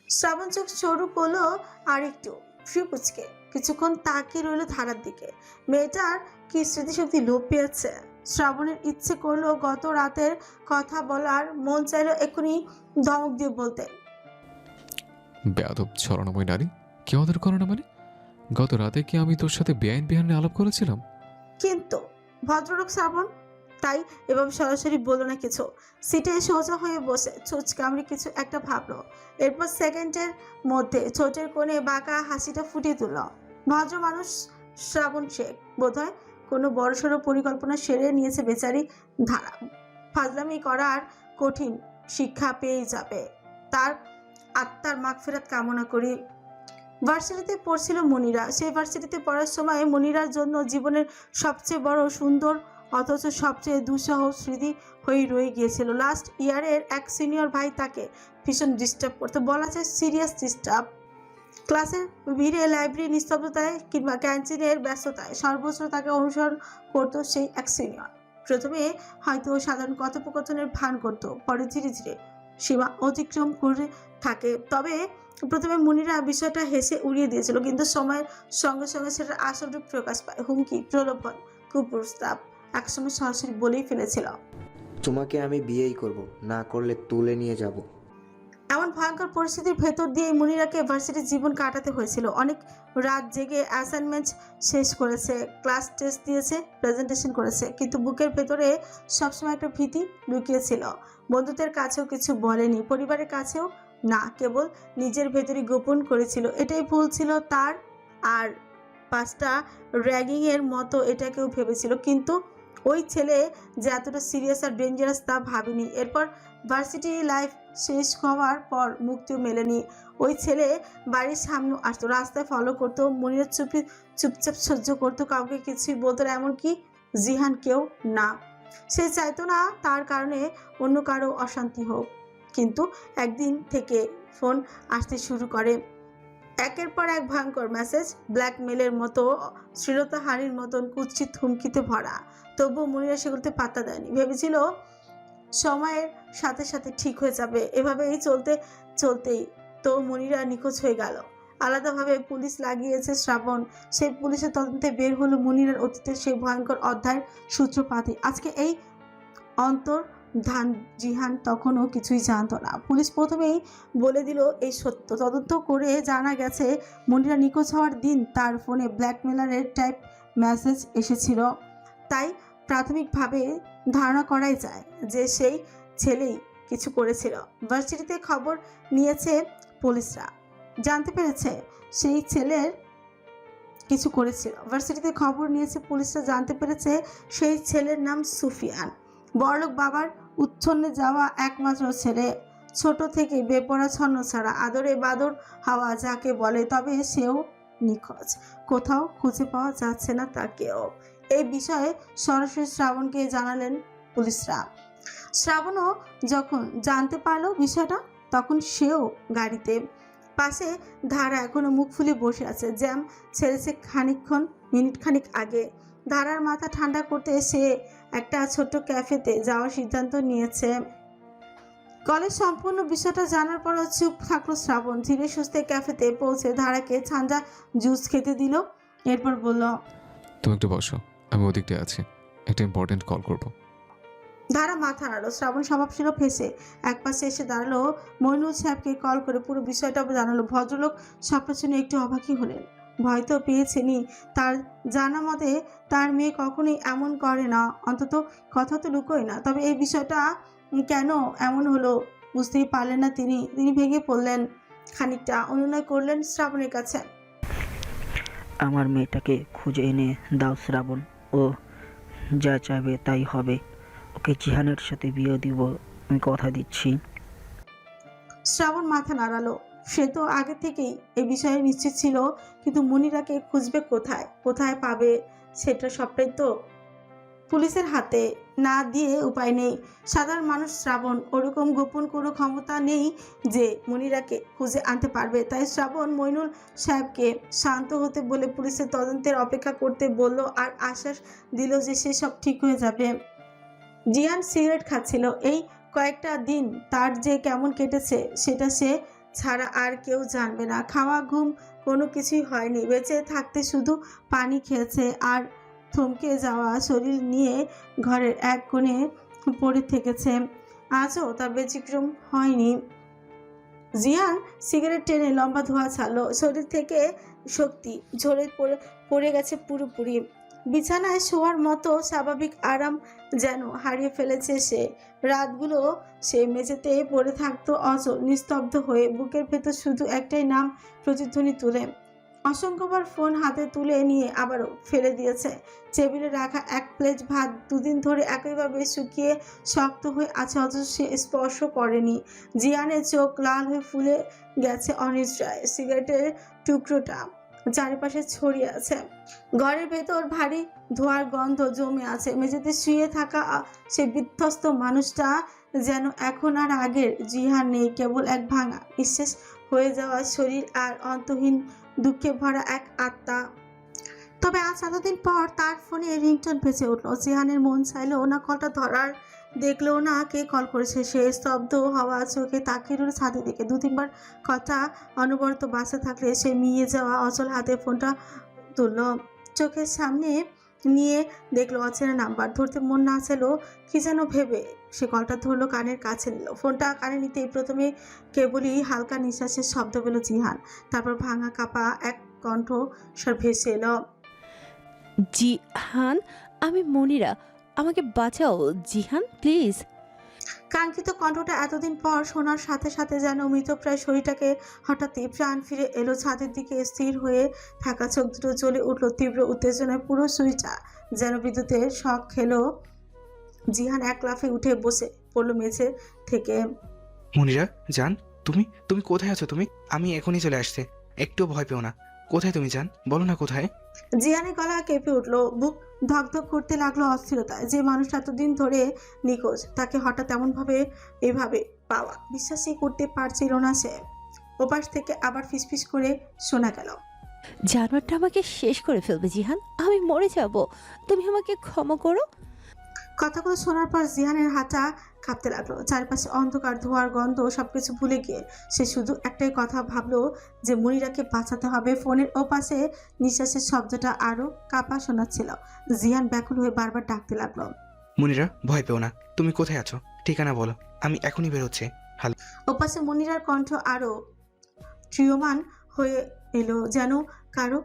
শ্রাবণ চোখ সরু করলো আর একটু ফ্রি পুচকে কিছুক্ষণ তাকিয়ে রইল ধারার দিকে। মেয়েটার কি স্মৃতিশক্তি লোপ পেয়েছে। শ্রাবণের ইচ্ছে করলো গত রাতের কথা বলার, মন চাইলো এক্ষুনি ধমক দিয়ে বলতে, বেয়াদব ছলনাময় নারী, কি অদের করে না মানে? গত রাতে কি আমি তোর সাথে বেআইন আলাপ করেছিলাম? কিন্তু ভদ্রলোক শ্রাবণ তাই এভাবে সরাসরি বললো না কিছু। সিটে সোজা হয়ে বসে চোচ কামড়ে কিছু একটা ভাবলো। এরপর সেকেন্ডের মধ্যে ঠোঁটের কোণে বাঁকা হাসিটা ফুটিয়ে তুলল। ভদ্র মানুষ শ্রাবণ শেখ বোধহয় কোনো বড়সড় পরিকল্পনা সেরে নিয়েছে বেচারি ধারা। ফাজলামি করার কঠিন শিক্ষা পেয়ে যাবে। তার আত্মার মাগফিরাত কামনা করি। ভার্সিটিতে পড়ছিল মনিরা। সেই ভার্সিটিতে পড়ার সময় মনিরার জন্য জীবনের সবচেয়ে বড় সুন্দর অথচ সবচেয়ে দুঃসহ স্মৃতি হয়ে রয়ে গিয়েছিল। লাস্ট ইয়ারের এক সিনিয়র ভাই তাকে ভীষণ ডিস্টার্ব করতো, বলা যায় সিরিয়াস ডিস্টার্ব। ক্লাসের ভিড়ে, লাইব্রেরি নিস্তব্ধতায় কিংবা ক্যান্টিনের ব্যস্ততায় সর্বত্র তাকে অনুসরণ করতো সেই এক সিনিয়র। প্রথমে হয়তো সাধারণ কথোপকথনের ভান করতো, পরে ধীরে ধীরে সীমা অতিক্রম করে থাকে। তবে প্রথমে মুনিরা বিষয়টা হেসে উড়িয়ে দিয়েছিল, কিন্তু সময়ের সঙ্গে সঙ্গে সেটার আসল রূপ প্রকাশ পায়। হুমকি, প্রলোভন, কুপ্রস্তাব, একসময় সরাসরি বলেই ফেলেছিল, তোমাকে আমি বিয়েই করব, না করলে তুলে নিয়ে যাব। এমন ভয়ঙ্কর পরিস্থিতির ভেতর দিয়ে মুনিরাকে ভার্সিটির জীবন কাটাতে হয়েছিল। অনেক রাত জেগে অ্যাসাইনমেন্ট শেষ করেছে, ক্লাস টেস্ট দিয়েছে, প্রেজেন্টেশন করেছে, কিন্তু বুকের ভেতরে সবসময় একটা ভীতি লুকিয়েছিল। বন্ধুদের কাছেও কিছু বলেনি, পরিবারের কাছেও না, কেবল নিজের ভেতরে গোপন করেছিল। এটাই ভুল ছিল তার। আর পাঁচটা র্যাগিংয়ের মতো এটাকেও ভেবেছিল, কিন্তু ওই ছেলে যে এতটা সিরিয়াস আর ডেঞ্জারাস তা ভাবিনি। এরপর ভার্সিটি লাইফ শেষ হওয়ার পর মুক্তিও মেলেনি। ওই ছেলে বাড়ির সামনে আসতো, রাস্তায় ফলো করতো, মনির চুপচাপ সহ্য করতো, কাউকে কিছুই বলতো না, এমনকি জিহানকেও না। সে চাইতো না তার কারণে অন্য কারো অশান্তি হোক। কিন্তু একদিন থেকে ফোন আসতে শুরু করে, একের পর এক ভয়ঙ্কর মেসেজ, ব্ল্যাকমেলের মতো, শ্লীলতাহানির মতন কুৎসিত হুমকিতে ভরা। তবুও মনিরা সেগুলোতে পাত্তা দেয়নি। ভেবেছিল সময়ের সাথে সাথে ঠিক হয়ে যাবে। এভাবেই চলতেই তো মনিরা নিখোঁজ হয়ে গেল। আলাদাভাবে পুলিশ লাগিয়েছে শ্রাবণ। সেই পুলিশের তদন্তে বের হলো মনিরার অতীতের সেই ভয়ঙ্কর অধ্যায়ের সূত্রপাতই। আজকে এই অন্তর ধান। জিহান তখনও কিছুই জানতো না। পুলিশ প্রথমেই বলে দিল এই সত্য। তদন্ত করে জানা গেছে মনিরা নিখোঁজ হওয়ার দিন তার ফোনে ব্ল্যাকমেলারের টাইপ মেসেজ এসেছিল। তাই প্রাথমিকভাবে ধারণা করাই যায় যে সেই ছেলেই কিছু করেছিল। ভার্সিটিতে খবর নিয়েছে পুলিশরা, জানতে পেরেছে সেই ছেলের কিছু করেছিল। ভার্সিটিতে খবর নিয়েছে পুলিশরা, জানতে পেরেছে সেই ছেলের নাম সুফিয়ান, বড়লোক বাবার উচ্ছন্নে যাওয়া একমাত্র ছেলে। ছোট থেকে বেপরাচ্ছন্ন ছাড়া, আদরে বাদর হাওয়া যাকে বলে, তবে সেও নিখোঁজ। কোথাও খুঁজে পাওয়া যাচ্ছে না তাকেও। এই বিষয়ে সরাসরি শ্রাবণকে জানালেন পুলিশরা। শ্রাবণও যখন জানতে পারলো বিষয়টা, তখন সেও গাড়িতে। পাশে ধারা এখনো মুখ ফুলে বসে আছে। জ্যাম ছেড়েছে মিনিট খানিক আগে। ধারার মাথা ঠান্ডা করতে সে একটা ছোট্ট ক্যাফেতে যাওয়ার সিদ্ধান্ত নিয়েছে। কলেজ সম্পূর্ণ বিষয়টা জানার পরও চুপ থাকলো শ্রাবণ। ধীরে সুস্থে ক্যাফেতে পৌঁছে ধারাকে ঠান্ডা জুস খেতে দিল। এরপর বলল, তুমি একটু বসো, আমি ওদিকটায় আছি, একটা ইম্পর্টেন্ট কল করবো। ধারা মাথা নাড়ল। শ্রাবণ স্বভাবশীল ফেসে এক পাশে এসে দাঁড়ালো। মইনুল সাহেবকে কল করে পুরো বিষয়টা জানালো। ভদ্রলোক সবটা শুনে একটু অবাকই হলেন। ভয় তো পেয়েছেনই। তার জানা মতে তার মেয়ে কখনোই এমন করে না, অন্তত কথা তো লুকোয় না। তবে এই বিষয়টা কেন এমন হলো বুঝতেই পারলেন না তিনি। ভেঙে পড়লেন, খানিকটা অনুনয় করলেন শ্রাবণের কাছে। আমার মেয়েটাকে খুঁজে এনে দাও শ্রাবণ, ও যা চাইবে তাই হবে। ওকে জিহানের সাথে বিয়ে দিব, আমি কথা দিচ্ছি। শ্রাবণ মাথা নাড়ালো। সে তো আগে থেকেই এ বিষয়ে নিশ্চিত ছিল, কিন্তু মনিরাকে খুঁজবে কোথায়, কোথায় পাবে, সেটা সবটাই তো পুলিশের হাতে। না দিয়ে উপায় নেই। সাধারণ মানুষ শ্রাবণ, ওরকম গোপন কোনো ক্ষমতা নেই যে মনিরাকে খুঁজে আনতে পারবে। তাই শ্রাবণ মইনুল সাহেবকে শান্ত হতে বলে পুলিশের তদন্তের অপেক্ষা করতে বলল, আর আশ্বাস দিল যে সে সব ঠিক হয়ে যাবে। জিয়ান সিগারেট খাচ্ছিল। এই কয়েকটা দিন তার যে কেমন কেটেছে সেটা সে ছাড়া আর কেউ জানবে না। খাওয়া ঘুম কোনো কিছুই হয়নি, বেঁচে থাকতে শুধু পানি খেয়েছে আর থমকে যাওয়া শরীর নিয়ে ঘরের এক কোণে পড়ে থেকেছে। আজও তা ব্যতিক্রম হয়নি। জিয়ান সিগারেট টেনে লম্বা ধোঁয়া ছাড়লো, শরীর থেকে শক্তি ঝরে পড়ে গেছে পুরোপুরি। বিছানায় শোয়ার মতো স্বাভাবিক আরাম যেন হারিয়ে ফেলেছে সে। রাতগুলো সে মেঝেতে পড়ে থাকতো অচল নিস্তব্ধ হয়ে, বুকের ভেতর শুধু একটাই নাম প্রতিধ্বনি তুলে। অসংখ্যবার ফোন হাতে তুলে নিয়ে আবারও ফেলে দিয়েছে। টেবিলে রাখা এক প্লেট ভাত দুদিন ধরে একইভাবে শুকিয়ে শক্ত হয়ে আছে, অথচ সে স্পর্শ করেনি। জিয়ানের চোখ লাল হয়ে ফুলে গেছে অনিদ্রায়। সিগারেটের টুকরোটা চারিপাশে ছড়িয়ে আছে। ঘরের ভেতর ভারী ধোঁয়ার গন্ধ জমে আছে। মেঝেতে শুয়ে থাকা সে বিধ্বস্ত মানুষটা যেন এখন আর আগের জিহান নেই, কেবল এক ভাঙা নিঃশেষ হয়ে যাওয়া শরীর আর অন্তহীন দুঃখে ভরা এক আত্মা। তবে আজ এতদিন পর তার ফোনে রিংটোন বেজে উঠল। জিহানের মন চাইলো না কলটা ধরার, দেখলো না কে কল করেছে। সে স্তব্ধ হওয়া চোখে তাকিয়ে রইল ছাদের দিকে। দু তিনবার কথা অনবরত বাসে থাকলে সে মিয়ে যাওয়া অচল হাতে ফোনটা তুলল, চোখের সামনে নিয়ে দেখলো অচেনা নাম্বার। ধরতে মন না চাইলো কি যেন ভেবে সে কলটা ধরলো, কানের কাছে নিল। ফোনটা কানে নিতেই প্রথমে কেবলই হালকা নিঃশ্বাসের শব্দ পেল জিহান, তারপর ভাঙা কাপা এক কণ্ঠস্বর ভেসে এলো। জিহান, আমি মনিরা, আমাকে বাঁচাও জিহান প্লিজ। কাঙ্ক্ষিত কণ্ঠটা এতদিন পর শোনার সাথে সাথে যেন মৃতপ্রায় শরীরটাকে হঠাৎই প্রাণ ফিরে এলো। ছাদের দিকে স্থির হয়ে থাকা চোখ দুটো জ্বলে উঠল তীব্র উত্তেজনায়। পুরো সুইচটা যেন বিদ্যুতের শক খেলো। জিহান এক লাফে উঠে বসে পড়ল মেঝে থেকে। মনিরা জান, তুমি তুমি কোথায় আছো? আমি এখনই চলে আসছে, একটু ভয় পেও না। কোথায় তুমি জান, বলো না কোথায়? জিহানের গলা কেঁপে উঠল, বুক ধকধক করতে লাগলো অস্থিরতায়। যে মানুষটা এতদিন ধরে নিখোঁজ, তাকে হঠাৎ এভাবে পাওয়া বিশ্বাসই করতে পারছিল না সে। ওপাশ থেকে আবার ফিসফিস করে শোনা গেল, জানোয়ারটা আমাকে শেষ করে ফেলবে জিহান, আমি মরে যাব, তুমি আমাকে ক্ষমা করো। কথাগুলো শোনার পর জিহানের হাতটা কাঁপতে লাগলো। চারপাশে অন্ধকার, ধোঁয়ার গন্ধ, সবকিছু ভুলে গিয়ে সে শুধু একটাই কথা ভাবলো, যে মনিরাকে বাঁচাতে হবে। ফোনের ওপাশে নিঃশ্বাসের শব্দটা আরো কাঁপা শোনাচ্ছিল। জিহান ব্যাকুল হয়ে বারবার ডাকতে লাগলো, মনিরা ভয় পেও না, তুমি কোথায় আছো? ঠিকানা বলো, আমি এখনই বেরোচ্ছি। ওপাশে মনিরার কণ্ঠ আরো ট্রিয়মান হয়ে এলো, যেন কারো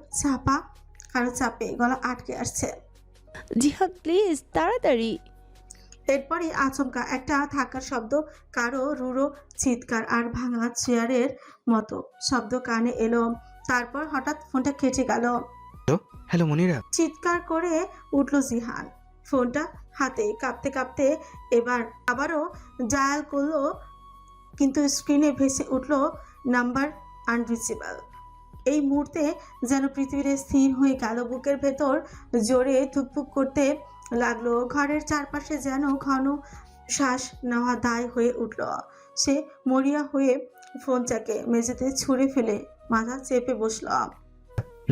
চাপে গলা আটকে আসছে। জিহান প্লিজ তাড়াতাড়ি। এরপরই আচমকা একটা থাকার শব্দ, কারো রুড়ো চিৎকার আর ভাঙা চেয়ারের মতো শব্দ কানে এলো। তারপর হঠাৎ ফোনটা কেটে গেল। হ্যালো মনিরা। চিৎকার করে উঠল জিহান, ফোনটা হাতে কাঁপতে কাঁপতে আবারও ডায়াল করলো, কিন্তু স্ক্রিনে ভেসে উঠল নাম্বার আনরিচেবল। এই মুহূর্তে যেন পৃথিবীর স্থির হয়ে গেল। বুকের ভেতর জোরে ধুকপুক করতে লাগলো। ঘরের চারপাশে যেন ঘন শ্বাস নেওয়া দায় হয়ে উঠল। সে মরিয়া হয়ে ফোনটাকে মেঝেতে ছুঁড়ে ফেলে মাথা চেপে বসল।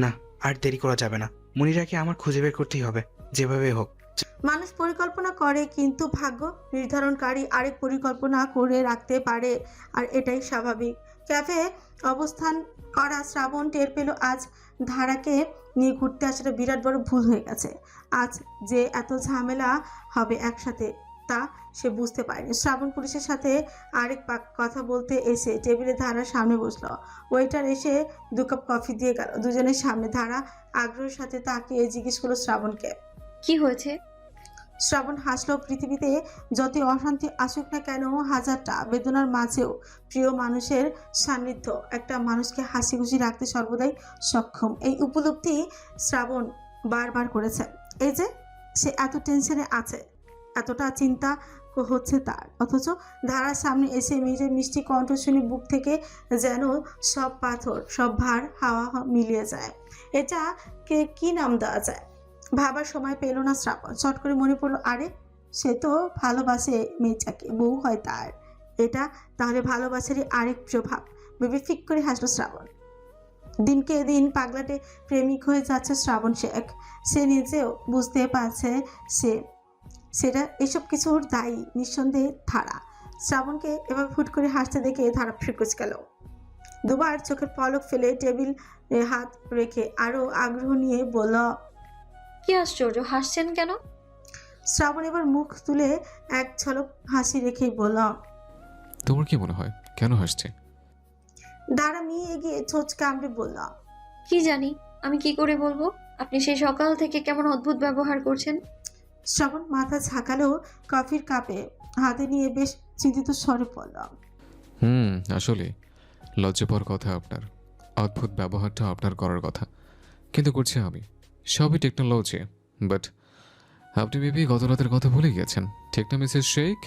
না, আর দেরি করা যাবে না, মনিরাকে আমার খুঁজে বের করতেই হবে, যেভাবে হোক। মানুষ পরিকল্পনা করে, কিন্তু ভাগ্য নির্ধারণকারী আরেক পরিকল্পনা করে রাখতে পারে, আর এটাই স্বাভাবিক। ক্যাফে অবস্থান করা শ্রাবণ টের পেল আজ ধারাকে নিয়ে ঘুরতে আসাটা বিরাট বড় ভুল হয়ে গেছে। আজ যে এত ঝামেলা হবে একসাথে, তা সে বুঝতে পারেনি। শ্রাবণ পুলিশের সাথে আরেক কথা বলতে এসে টেবিলে ধারার সামনে বসলো। ওয়েটার এসে 2 কাপ কফি দিয়ে গেল দুজনের সামনে। ধারা আগ্রহের সাথে তাকিয়ে জিজ্ঞেস করলো শ্রাবণকে, কি হয়েছে? শ্রাবণ হাসলো। পৃথিবীতে যতই অশান্তি আসুক না কেন, হাজারটা বেদনার মাঝেও প্রিয় মানুষের সান্নিধ্য একটা মানুষকে হাসি খুশি রাখতে সর্বদাই সক্ষম। এই উপলব্ধি শ্রাবণ বারবার করেছে। এই যে সে এত টেনশনে আছে, এতটা চিন্তা হচ্ছে তার, অথচ ধারার সামনে এসে মেয়েদের মিষ্টি কণ্ঠ শুনে বুক থেকে যেন সব পাথর, সব ভার হাওয়া মিলিয়ে যায়। এটা কি নাম দেওয়া যায় ভাবার সময় পেল না শ্রাবণ। চট করে মনে পড়লো, আরে সে তো ভালোবাসে মেয়েটাকে, বউ হয় তার। এটা তাহলে ভালোবাসারই আরেক প্রভাব ভেবে ফিক করে হাসলো শ্রাবণ। দিনকে দিন পাগলাটে প্রেমিক হয়ে যাচ্ছে শ্রাবণ শেখ। সে নিজেও বুঝতে পারছে সেটা এসব কিছুর দায়ী নিঃসন্দেহে ধারা। শ্রাবণকে এবার ফুট করে হাসতে দেখে ধারা ফিরকুচ গেল। দুবার চোখের পলক ফেলে টেবিল হাত রেখে আরো আগ্রহ নিয়ে বলল। কি আশ্চর্য, হাসছেন কেন? শ্রাবণ এবার মুখ তুলে এক ঝলক হাসি রেখেই বলল। তোমার কি মনে হয় কেন হাসছে? দাঁড়া মেয়ে এগিয়ে ছোঁচ কামড়ে বলল। কি জানি, আমি কি করে বলবো? আপনি সেই সকাল থেকে কেমন অদ্ভুত ব্যবহার করছেন। শ্রাবণ মাথা ঝাঁকালেও কফির কাপে হাতে নিয়ে বেশ চিন্তিত স্বরে পড়ল। আসলে লজ্জা পাওয়ার কথা আপনার, অদ্ভুত ব্যবহারটা আপনার করার কথা, কিন্তু করছি আমি। সবই টেকনোলজি, বাট আপনি মেবি গত রাতের কথা ভুলে গিয়েছেন, ঠিক না মিসেস শেখ?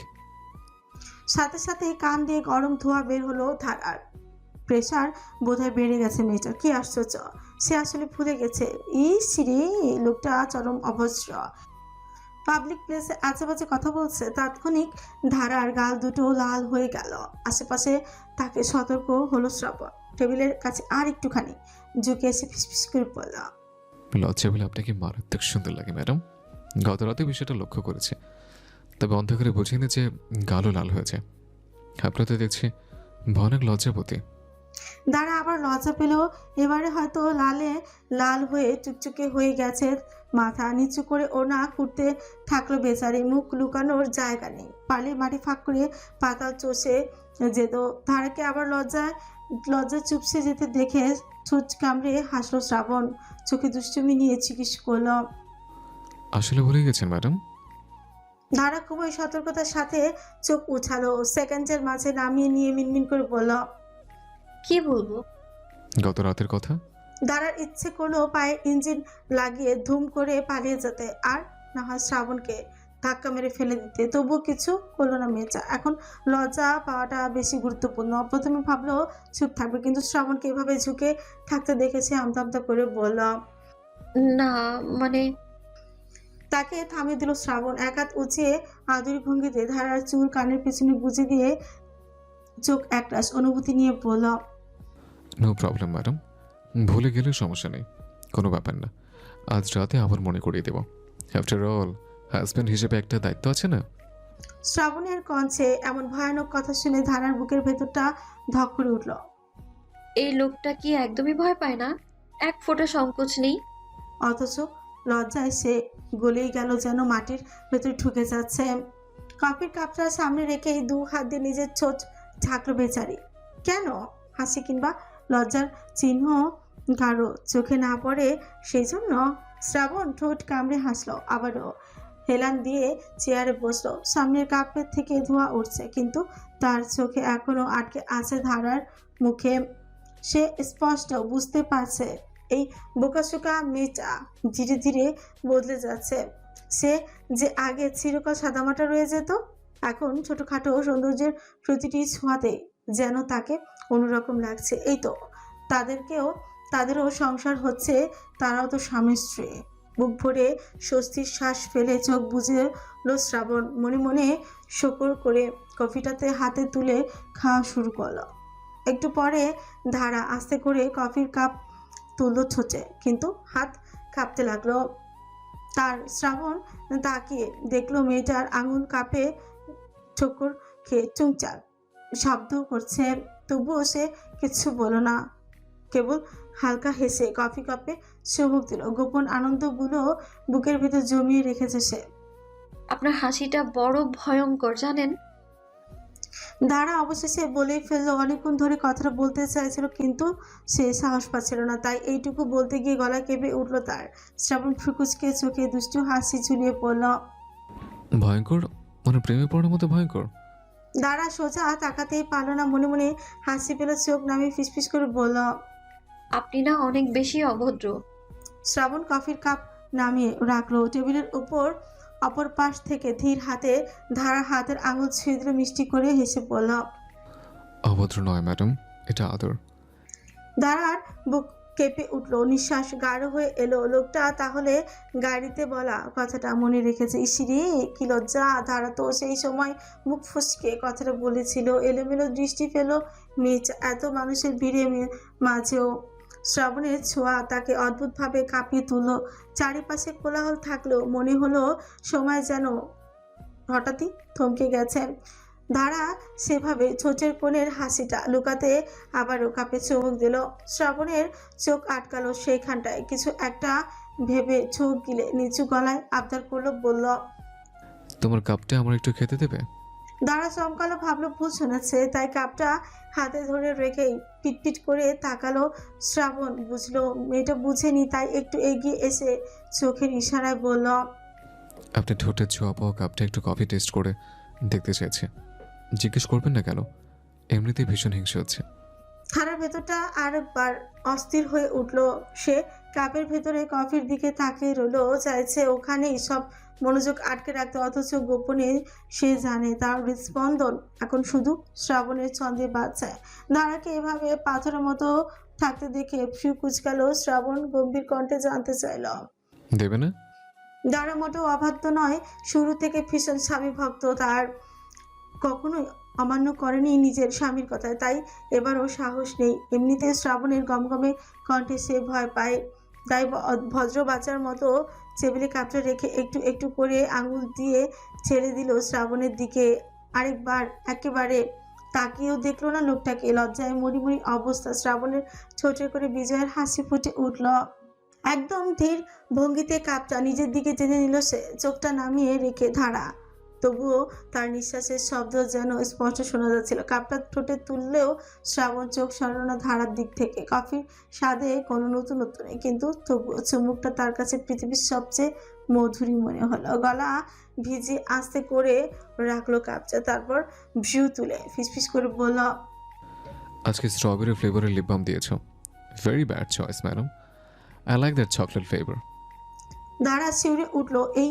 সাথে সাথে কান দিয়ে গরম ধোঁয়া বের হলো ধারার। প্রেশার বোধহয় বেড়ে গেছে মেয়েটার। কি আশ্চর্য, সে আসলে ভুলে গেছে। রে, লোকটা চরম অভদ্র, পাবলিক প্লেসে আজেবাজে কথা বলছে। তাৎক্ষণিক ধারার গাল দুটো লাল হয়ে গেল। আশেপাশে তাকে সতর্ক হলো শ্রাবণ। টেবিলের কাছে আর একটুখানি ঝুঁকে এসে ফিসফিস করে পড়ল। লজ্জা বলে আপনাকে মারাত্মক সুন্দর লাগে ম্যাডাম। গত রাতে বিষয়টা লক্ষ্য করেছে, তবে অন্ধকারে বুঝিনি যে গালও লাল হয়েছে। আপনার তো দেখছি ভয়ানক লজ্জাপতি। দাঁড়া আবার লজ্জা পেল। এবারে হয়তো লাল হয়ে চুকচুকে হয়ে গেছে। মাথা নিচু করে ওনা খুঁড়তে থাকলো বেচারি। মুখ লুকানোর জায়গা নেই। পালে মাটি ফাঁক করে পাতাল চষে যেত। ধারাকে আবার লজ্জায় চুপসে যেতে দেখে ছুঁচ কামড়ে হাসলো শ্রাবণ। চোখে দুষ্টুমি নিয়ে জিজ্ঞেস করল। আসলে ভুলে গেছেন ম্যাডাম? ধারা খুবই সতর্কতার সাথে চোখ উঠালো। সেকেন্ডের মাঝে নামিয়ে নিয়ে মিনমিন করে বলল। কি বলবো? গত রাতের কথা। দাঁড়ার ইচ্ছে করলো পায়ে ইঞ্জিন লাগিয়ে ধুম করে পালিয়ে যেতে, আর না হয় শ্রাবণকে ধাক্কা মেরে ফেলে দিতে। তবুও কিছু করলো না মেয়েটা। এখন লজ্জা পাওয়াটা বেশি গুরুত্বপূর্ণ। প্রথমে ভাবলো চুপ থাকবে, কিন্তু শ্রাবণকে এভাবে ঝুঁকে থাকতে দেখেছে। আমতা আমতা করে বলল। না মানে। তাকে থামিয়ে দিল শ্রাবণ। এক হাত উঁচিয়ে আদুরি ভঙ্গিতে ধারার চুল কানের পিছনে গুজে দিয়ে চোখ একরাশ অনুভূতি নিয়ে বলল। নো প্রবলেম ম্যাডাম, ভুলে গেলেও সমস্যা নেই, কোনো ব্যাপার না। আজ রাতে আবার মনে করিয়ে দেব। আফটার অল হাজব্যান্ড হিসেবে একটা দায়িত্ব আছে না? শ্রাবণের কণ্ঠে এমন ভয়ানক কথা শুনে ধারার বুকের ভেতরটা ধক করে উঠল। এই লোকটা কি একদমই ভয় পায় না? এক ফোঁটা সংকোচ নেই। অথচ লজ্জায় সে গলেই গেল, যেন মাটির ভেতরে ঢুকে যাচ্ছে। কফির কাপটা সামনে রেখেই দু হাত দিয়ে নিজের ছোট ঝাঁকলো বেচারি। কেন? হাসি কিংবা লজ্জার চিহ্ন কারো চোখে না পড়ে সেই জন্য? শ্রাবণ ঠোঁট কামড়ে হাসলো। আবারও হেলান দিয়ে চেয়ারে বসলো। সামনের কাপের থেকে ধোঁয়া উঠছে, কিন্তু তার চোখে এখনো আটকে আছে ধারার মুখে। সে স্পষ্ট বুঝতে পারছে এই বোকাশোকা মেয়েটা ধীরে ধীরে বদলে যাচ্ছে। সে যে আগে চিরকাল সাদামাটা রয়ে যেত, এখন ছোটখাটো সৌন্দর্যের প্রতিটি ছোঁয়াতে যেন তাকে অন্যরকম লাগছে। এই তো তাদেরও সংসার হচ্ছে, তারাও তো স্বামী স্ত্রী। বুক ভরে স্বস্তির শ্বাস ফেলে চোখ বুজে লো শ্রাবণ। মনে মনে শকর করে কফিটাতে হাতে তুলে খাওয়া শুরু করলো। একটু পরে ধারা আস্তে করে কফির কাপ তুললো ছোটে, কিন্তু হাত কাঁপতে লাগলো তার। শ্রাবণ তাকিয়ে দেখলো মেয়েটার আঙুল কাপে ঠোকর খেয়ে চুংচার শব্দ করছে। তবুও সে কিছু বলল না, কেবল হালকা হেসে কফি কাপে চুমুক দিল। গোপন আনন্দগুলো বুকের ভিতর জমিয়ে রেখেছে সে। আপনার হাসিটা বড় ভয়ঙ্কর জানেন। দাঁড়া অবশেষে বলেই ফেললো। অনেকক্ষণ ধরে কথাটা বলতে চাইছিল, কিন্তু সে সাহস পাচ্ছিল না। তাই এইটুকু বলতে গিয়ে গলা কেঁপে উঠল তার। শ্রাবণ ফ্রুকুচকে চোখে দুষ্টু হাসি ঝুলিয়ে পড়ল। ভয়ঙ্কর মানে প্রেমে পড়ার মতো ভয়ঙ্কর? দাঁড়া সোজা তাকাতেই পারল না। মনে মনে হাসি পেল, চোখ নামিয়ে ফিসফিস করে বলল। আপনি না অনেক বেশি অভদ্র। শ্রাবণ কফির কাপ নামিয়ে রাখলো টেবিলের উপর। অপর পাশ থেকে ধীর হাতে ধারা হাতের আঙুল ছুঁয়ে দিল। মিষ্টি করে হেসে বলল। অভদ্র নয় ম্যাডাম, এটা আদর। দাঁড়ার বুক কেঁপে উঠলো, নিঃশ্বাস গাঢ় হয়ে এলো। লোকটা তাহলে গাড়িতে বলা কথাটা মনে রেখেছে। ইসিরে কি লজ্জা! ধারা তো সেই সময় মুখ ফসকে কথাটা বলেছিল। এলোমেলো দৃষ্টি ফেল মেয়েটা এত মানুষের ভিড়ে মাঝেও। শ্রাবণের ছোঁয়া তাকে অদ্ভুতভাবে কাঁপিয়ে তুলল। চারিপাশে কোলাহল থাকলেও মনে হলো সময় যেন হঠাৎই থমকে গেছে। ধারা সেভাবে ছোটের কোণের হাসিটা লুকাতে আবারও কাপে চুমুক দিল। শ্রাবণের চোখ আটকালো সেইখানটায়, কিছু একটা ভেবে চোখ গিলে নিচু গলায় আবদার করলো, বলল। তোমার কাপটা আমার একটু খেতে দেবে? দাঁড়া চমকালো, ভাবলো ভুল শুনেছে, তাই কাপটা হাতে ধরে রেখেই পিটপিট করে তাকালো। শ্রাবণ বুঝলো মেয়েটা বুঝেনি, তাই একটু এগিয়ে এসে চোখের ইশারায় বলল। আপনি ঠোঁটের ছোঁয়া পাওয়া কাপটা একটু কফি টেস্ট করে দেখতে চাইছে। জিজ্ঞেস করবেন না কেন? এমনিতেই ভীষণ হিংসে হচ্ছে। থানার ভেতরটা আরেকবার অস্থির হয়ে উঠল। সে কাপের ভেতরে কফির দিকে তাকিয়ে রইল, চাইছে ওখানেই সব মনোযোগ আটকে রাখতে, অথচ গোপনে সে জানে তার হৃদস্পন্দন এখন শুধু শ্রাবণের ছন্দে বাজছে। দাঁড়াকে এভাবে পাথরের মতো থাকতে দেখে ফ্রি কুচকাল শ্রাবণ, গম্ভীর কণ্ঠে জানতে চাইল। দেবে না? দাঁড়া মোটেও অবাধ্য নয়, শুরু থেকে ভীষণ স্বামী ভক্ত, তার কখনোই অমান্য করেনি নিজের স্বামীর কথায়, তাই এবারও সাহস নেই। এমনিতে শ্রাবণের গমগমে কণ্ঠে সে ভয় পায়, তাই ভদ্র বাচ্চার মতো টেবিলে কাপটা রেখে একটু একটু করে আঙুল দিয়ে ছেড়ে দিল শ্রাবণের দিকে। আরেকবার একেবারে তাকিয়েও দেখলো না লোকটাকে। লজ্জায় মরিমরি অবস্থা। শ্রাবণের ছোটে করে বিজয়ের হাসি ফুটে উঠল। একদম ধীর ভঙ্গিতে কাপটা নিজের দিকে টেনে নিল সে, চোখটা নামিয়ে রেখে ধারা। তবুও তার নিঃশ্বাসের শব্দ যেন স্পষ্ট শোনা যাচ্ছিল। কাপটা ঠোঁটে তুললেও শ্রাবণ চোখ সরালো না ধারার দিক থেকে। কফির স্বাদে কোনো নতুনত্ব নেই, কিন্তু তবুও চুমুকটা তার কাছে পৃথিবীর সবচেয়ে মধুরী মনে হলো। গলা ভিজে আস্তে করে রাখলো কাপটা, তারপর ভিউ তুলে ফিসফিস করে বলল। আজকে স্ট্রবেরি ফ্লেভারের লিপ বাম দিয়েছো। Very bad choice madam. I like that chocolate flavour. ধারা শিউরে উঠল। এই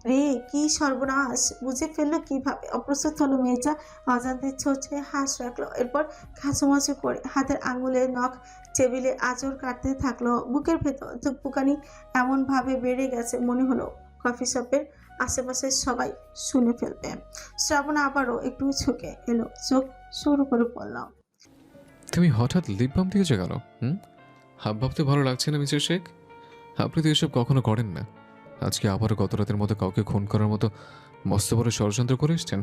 রে, কি সর্বনাশ! বুঝে ফেললো কিভাবে? অপ্রস্তুত হলো মেয়েটা, অজান্তে ছোটে হাস রাখলো, এরপর খাঁচুমাচু করে হাতের আঙুলের নখ টেবিলে আঁচড় কাটতে থাকলো। বুকের ভেতর ধুকপুকানি এমনভাবে বেড়ে গেছে, মনে হলো কফি শপের আশেপাশে সবাই শুনে ফেলবে। শ্রাবণ আবারও একটু ঝুঁকে এলো, চোখ শুরু করে পড়লাম। তুমি হঠাৎ লিপ বাম দিয়েছো কেন? হাব ভাবতে ভালো লাগছে না মিস্টার শেখ? আপনি তো এসব কখনো করেন না। আজকে আবারও গত রাতের মতো কাউকে খুন করার মতো মস্ত বড় ষড়যন্ত্র করে এসছেন।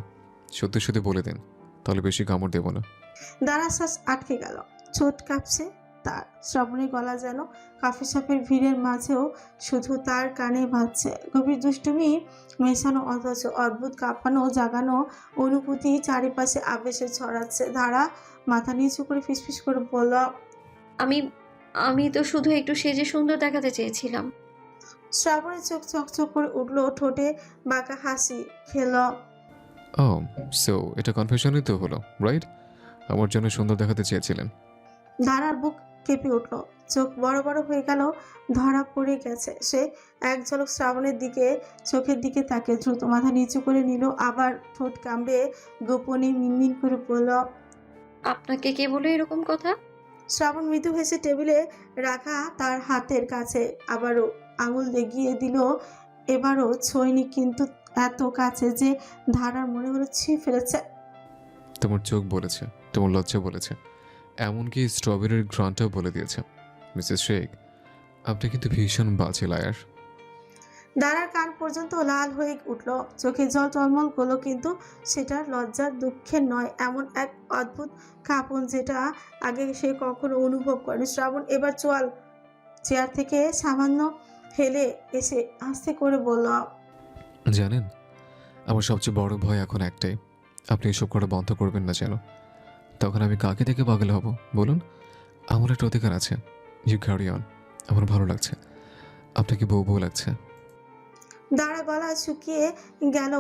সত্যি সত্যি বলে দিন, তাহলে বেশি কামড় দেবো না। দাঁড়া শ্বাস আটকে গেল, ঠোঁট কাঁপছে তার। শ্রাবণের গলা যেন কফি শপের ভিড়ের মাঝেও শুধু তার কানে বাজছে। গভীর দুষ্টুমি মেশানো, অথচ অদ্ভুত কাঁপানো জাগানো অনুভূতি চারিপাশে আবেশে ছড়াচ্ছে। ধারা মাথা নিচু করে ফিসফিস করে বলল। আমি আমি তো শুধু একটু সেজে সুন্দর দেখাতে চেয়েছিলাম। শ্রাবণের চোখ চকচক করে উঠল, ঠোঁটে বাঁকা হাসি খেল। ও সো এটা কনফিউশনই তো হলো, রাইট? আমার জন্য সুন্দর দেখাতে চেয়েছিলেন। ধারার বুক কেঁপে উঠল, চোখ বড় বড় হয়ে গেল, ধরা পড়ে গেছে। সে এক ঝলক শ্রাবণের দিকে, চোখের দিকে তাকে দ্রুত মাথা নিচু করে নিল, আবার ঠোঁট কামড়ে গোপনে মিনমিন করে বলল। আপনাকে কে বলে এরকম কথা? শ্রাবণ মৃদু হেসে টেবিলে রাখা তার হাতের কাছে আবারও আঙুল এগিয়ে দিল। এবারও ছোঁয়নি, কিন্তু এত কাছে যে ধারার মনে হলো ছুঁয়ে ফেলেছে। তোমার চোখ বলেছে, তোমার লজ্জা বলেছে, এমনকি স্ট্রবেরির ঘ্রাণটাও বলে দিয়েছে। মিসেস শেখ, আপনি কিন্তু ভীষণ বাজে লায়ার। দাঁড়ার কান পর্যন্ত লাল হয়ে উঠল, চোখে জল টলমল করলো, কিন্তু সেটা লজ্জার দুঃখের নয়, এমন এক অদ্ভুত কাঁপন যেটা আগে সে কখনো অনুভব করেনি। শ্রাবণ এবার চোয়াল চেয়ার থেকে সামান্য হেলে এসে আস্তে করে বলল। জানেন, আমার সবচেয়ে বড় ভয় এখন একটাই, আপনি এসব করা বন্ধ করবেন না যেন। তখন আমি কাকে দেখে পাগল হব বলুন? আমার একটা অধিকার আছে। You carry on. আমার ভালো লাগছে, আপনাকে বউ বউ লাগছে। দাঁড়া গলা শুকিয়ে গেল,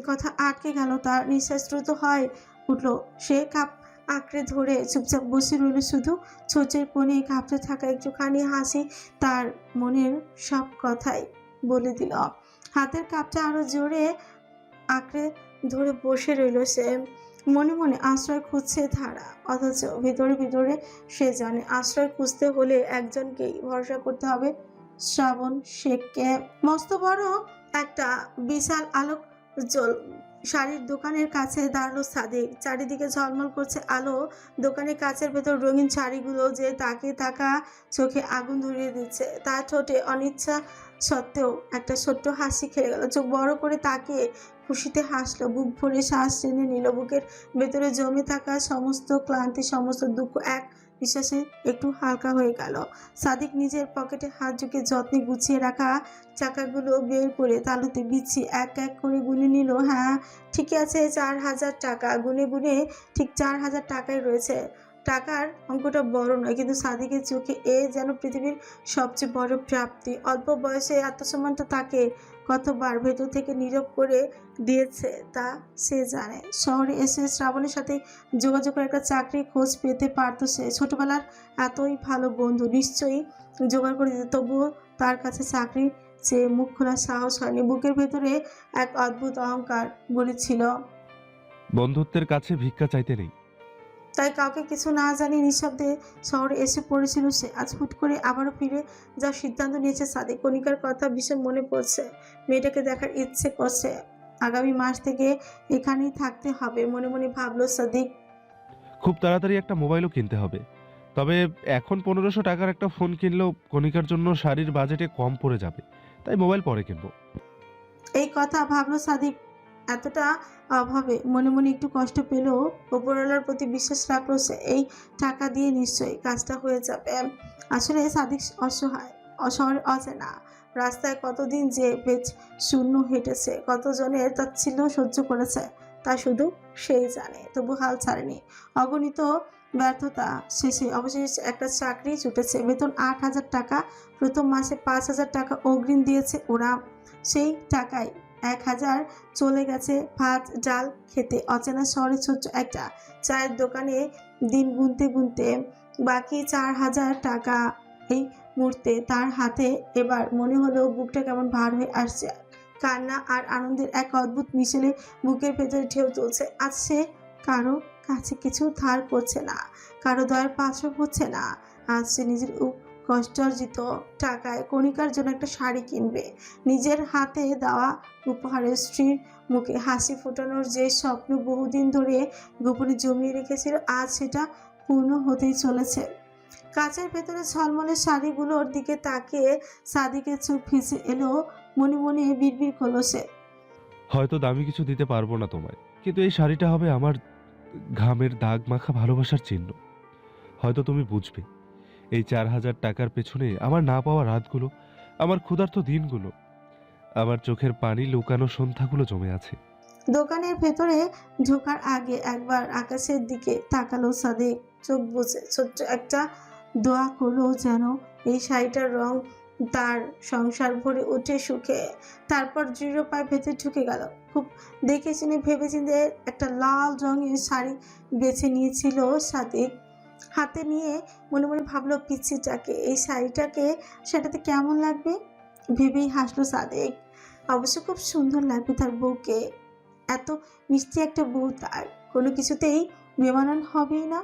কথা আটকে গেল, তার নিঃশ্বাস দ্রুত হয় উঠল। সে কাপ আঁকড়ে ধরে চুপচাপ বসে রইল, শুধু ছোচের কোণে কাঁপতে থাকা একটুখানি হাসি তার মনের সব কথাই বলে দিল। হাতের কাপটা আরো জোরে আঁকড়ে ধরে বসে রইল সে, মনে মনে আশ্রয় খুঁজছে ধারা, অথচ ভিতরে ভিতরে সে জানে আশ্রয় খুঁজতে হলে একজনকেই ভরসা করতে হবে, শ্রাবণ শেখকে। মস্ত বড় একটা বিশাল আলোক জল শাড়ির দোকানের কাছে দাঁড়ালো সাদিক। চারিদিকে ঝলমল করছে আলো। দোকানের কাচের ভেতর রঙিন শাড়িগুলো যে তাকে তাকা চোখে আগুন ধরিয়ে দিচ্ছে। তার ঠোঁটে অনিচ্ছা সত্ত্বেও একটা ছোট্ট হাসি খেলে গেল। চোখ বড় করে তাকিয়ে খুশিতে হাসলো। বুক ভরে শ্বাস টেনে নিল। বুকের ভেতরে জমে থাকা সমস্ত ক্লান্তি, সমস্ত দুঃখ এক নিঃশ্বাসে একটু হালকা হয়ে গেল। সাদিক নিজের পকেটে হাত ঢুকে যত্নে গুছিয়ে রাখা টাকাগুলো বের করে তালুতে বিছিয়ে এক এক করে গুনে নিল। হ্যাঁ, ঠিকই আছে, 4,000 টাকা। গুনে গুনে ঠিক 4,000 টাকাই রয়েছে। টাকার অঙ্কটা বড় নয়, কিন্তু সাদিকের চোখে এ যেন পৃথিবীর সবচেয়ে বড় প্রাপ্তি। অল্প বয়সে আত্মসম্মানটা তাকে কতবার ভেতর থেকে নীরব করে দিয়েছে তা সে জানে। শহরে এসে শ্রাবণের সাথে যোগাযোগের একটা চাকরির খোঁজ পেতে পারতো সে। ছোটবেলার এতই ভালো বন্ধু, নিশ্চয়ই জোগাড় করে দিত। তবুও তার কাছে চাকরি চেয়ে মুখ খোলার সাহস হয়নি। বুকের ভেতরে এক অদ্ভুত অহংকার বলেছিল, বন্ধুত্বের কাছে ভিক্ষা চাইতে নেই। তাই কাউকে কিছু না জানিয়ে নিঃশব্দে শহরে এসে পড়েছিল সে। আজ হুট করে আবারও ফিরে যাওয়ার সিদ্ধান্ত নিয়েছে সাদিক। কণিকার কথা ভীষণ মনে পড়ছে। মেয়েটাকে দেখার ইচ্ছে করছে। আগামী মাস থেকে এখানেই থাকতে হবে মনে মনে ভাবলো সাদিক। খুব তাড়াতাড়ি একটা মোবাইলও কিনতে হবে। তবে এখন 1500 টাকার একটা ফোন কিনলেও কণিকার জন্য শাড়ির বাজেটে কম পড়ে যাবে, তাই মোবাইল পরে কিনবো। এই কথা ভাবলো সাদিক এতটা অভাবে। মনে মনে একটু কষ্ট পেলেও ওপরওয়ালার প্রতি বিশ্বাস রাখলো সে। এই টাকা দিয়ে নিশ্চয়ই কাজটা হয়ে যাবে। আসলে সাদিক অসহায়, শহরে অচেনা। রাস্তায় কতদিন যে বেচ শূন্য হেঁটেছে, কতজনের তাচ্ছিল্য সহ্য করেছে তা শুধু সেই জানে। তবু হাল ছাড়েনি। অগণিত ব্যর্থতা শেষে অবশেষে একটা চাকরি ছুটেছে। বেতন 8,000 টাকা। প্রথম মাসে 5,000 টাকা অগ্রিম দিয়েছে ওরা। সেই টাকায় 1,000 চলে গেছে ভাত ডাল খেতে। অচেনা শহরে ছোট্ট একটা চায়ের দোকানে দিন গুনতে গুনতে বাকি 4,000 টাকা এই মুহূর্তে তার হাতে। এবার মনে হলো বুকটা কেমন ভার হয়ে আসছে। কান্না আর আনন্দের এক অদ্ভুত মিশেলে বুকের ভেতরে ঢেউ তুলছে। আজ সে কারো কাছে কিছু ধার করছে না, কারো দয়ার পাশও হচ্ছে না। আজ সে নিজের কষ্টার্জিত টাকায় কণিকার জন্য একটা শাড়ি কিনবে। নিজের হাতে দেওয়া উপহারে স্ত্রীর মুখে হাসি ফোটানোর যে স্বপ্ন বহুদিন ধরে গোপনে জমিয়ে রেখেছিল, আজ সেটা পূর্ণ হতেই চলেছে। কাচের ভেতরে ঝলমলের শাড়িগুলোর দিকে তাকিয়ে সাদিকের চোখ ভিজে এলো। মনে মনে বিড়বিড় করলো সে, হয়তো দামি কিছু দিতে পারবো না তোমায়, কিন্তু এই শাড়িটা হবে আমার ঘামের দাগ মাখা ভালোবাসার চিহ্ন। হয়তো তুমি বুঝবে এই 4,000 টাকার পেছনে আমার না পাওয়া রাতগুলো, আমার ক্ষুধার্ত দিনগুলো, আমার চোখের পানি লুকানো সন্ধ্যাগুলো জমে আছে। দোকানের ভেতরে ঢোকার আগে একবার আকাশের দিকে তাকালো সাদিক। চোখ বুজে ছোট্ট একটা দোয়া করলো যেন এই শাড়িটার রং তার সংসার ভরে ওঠে সুখে। তারপর দৃঢ় পায়ে ভেতরে ঢুকে গেল। খুব দেখে চিনে ভেবে চিনতে একটা লাল রঙের শাড়ি বেছে নিয়েছিল সাদিক। হাতে নিয়ে মনে মনে ভাবলো পিচ্ছিটাকে, এই শাড়িটাকে সেটাতে কেমন লাগবে ভেবেই হাসলো সাদিক। অবশ্য খুব সুন্দর লাগবে তার বউকে। এত মিষ্টি একটা বউ তার কোনো কিছুতেই বেমানান হবেই না।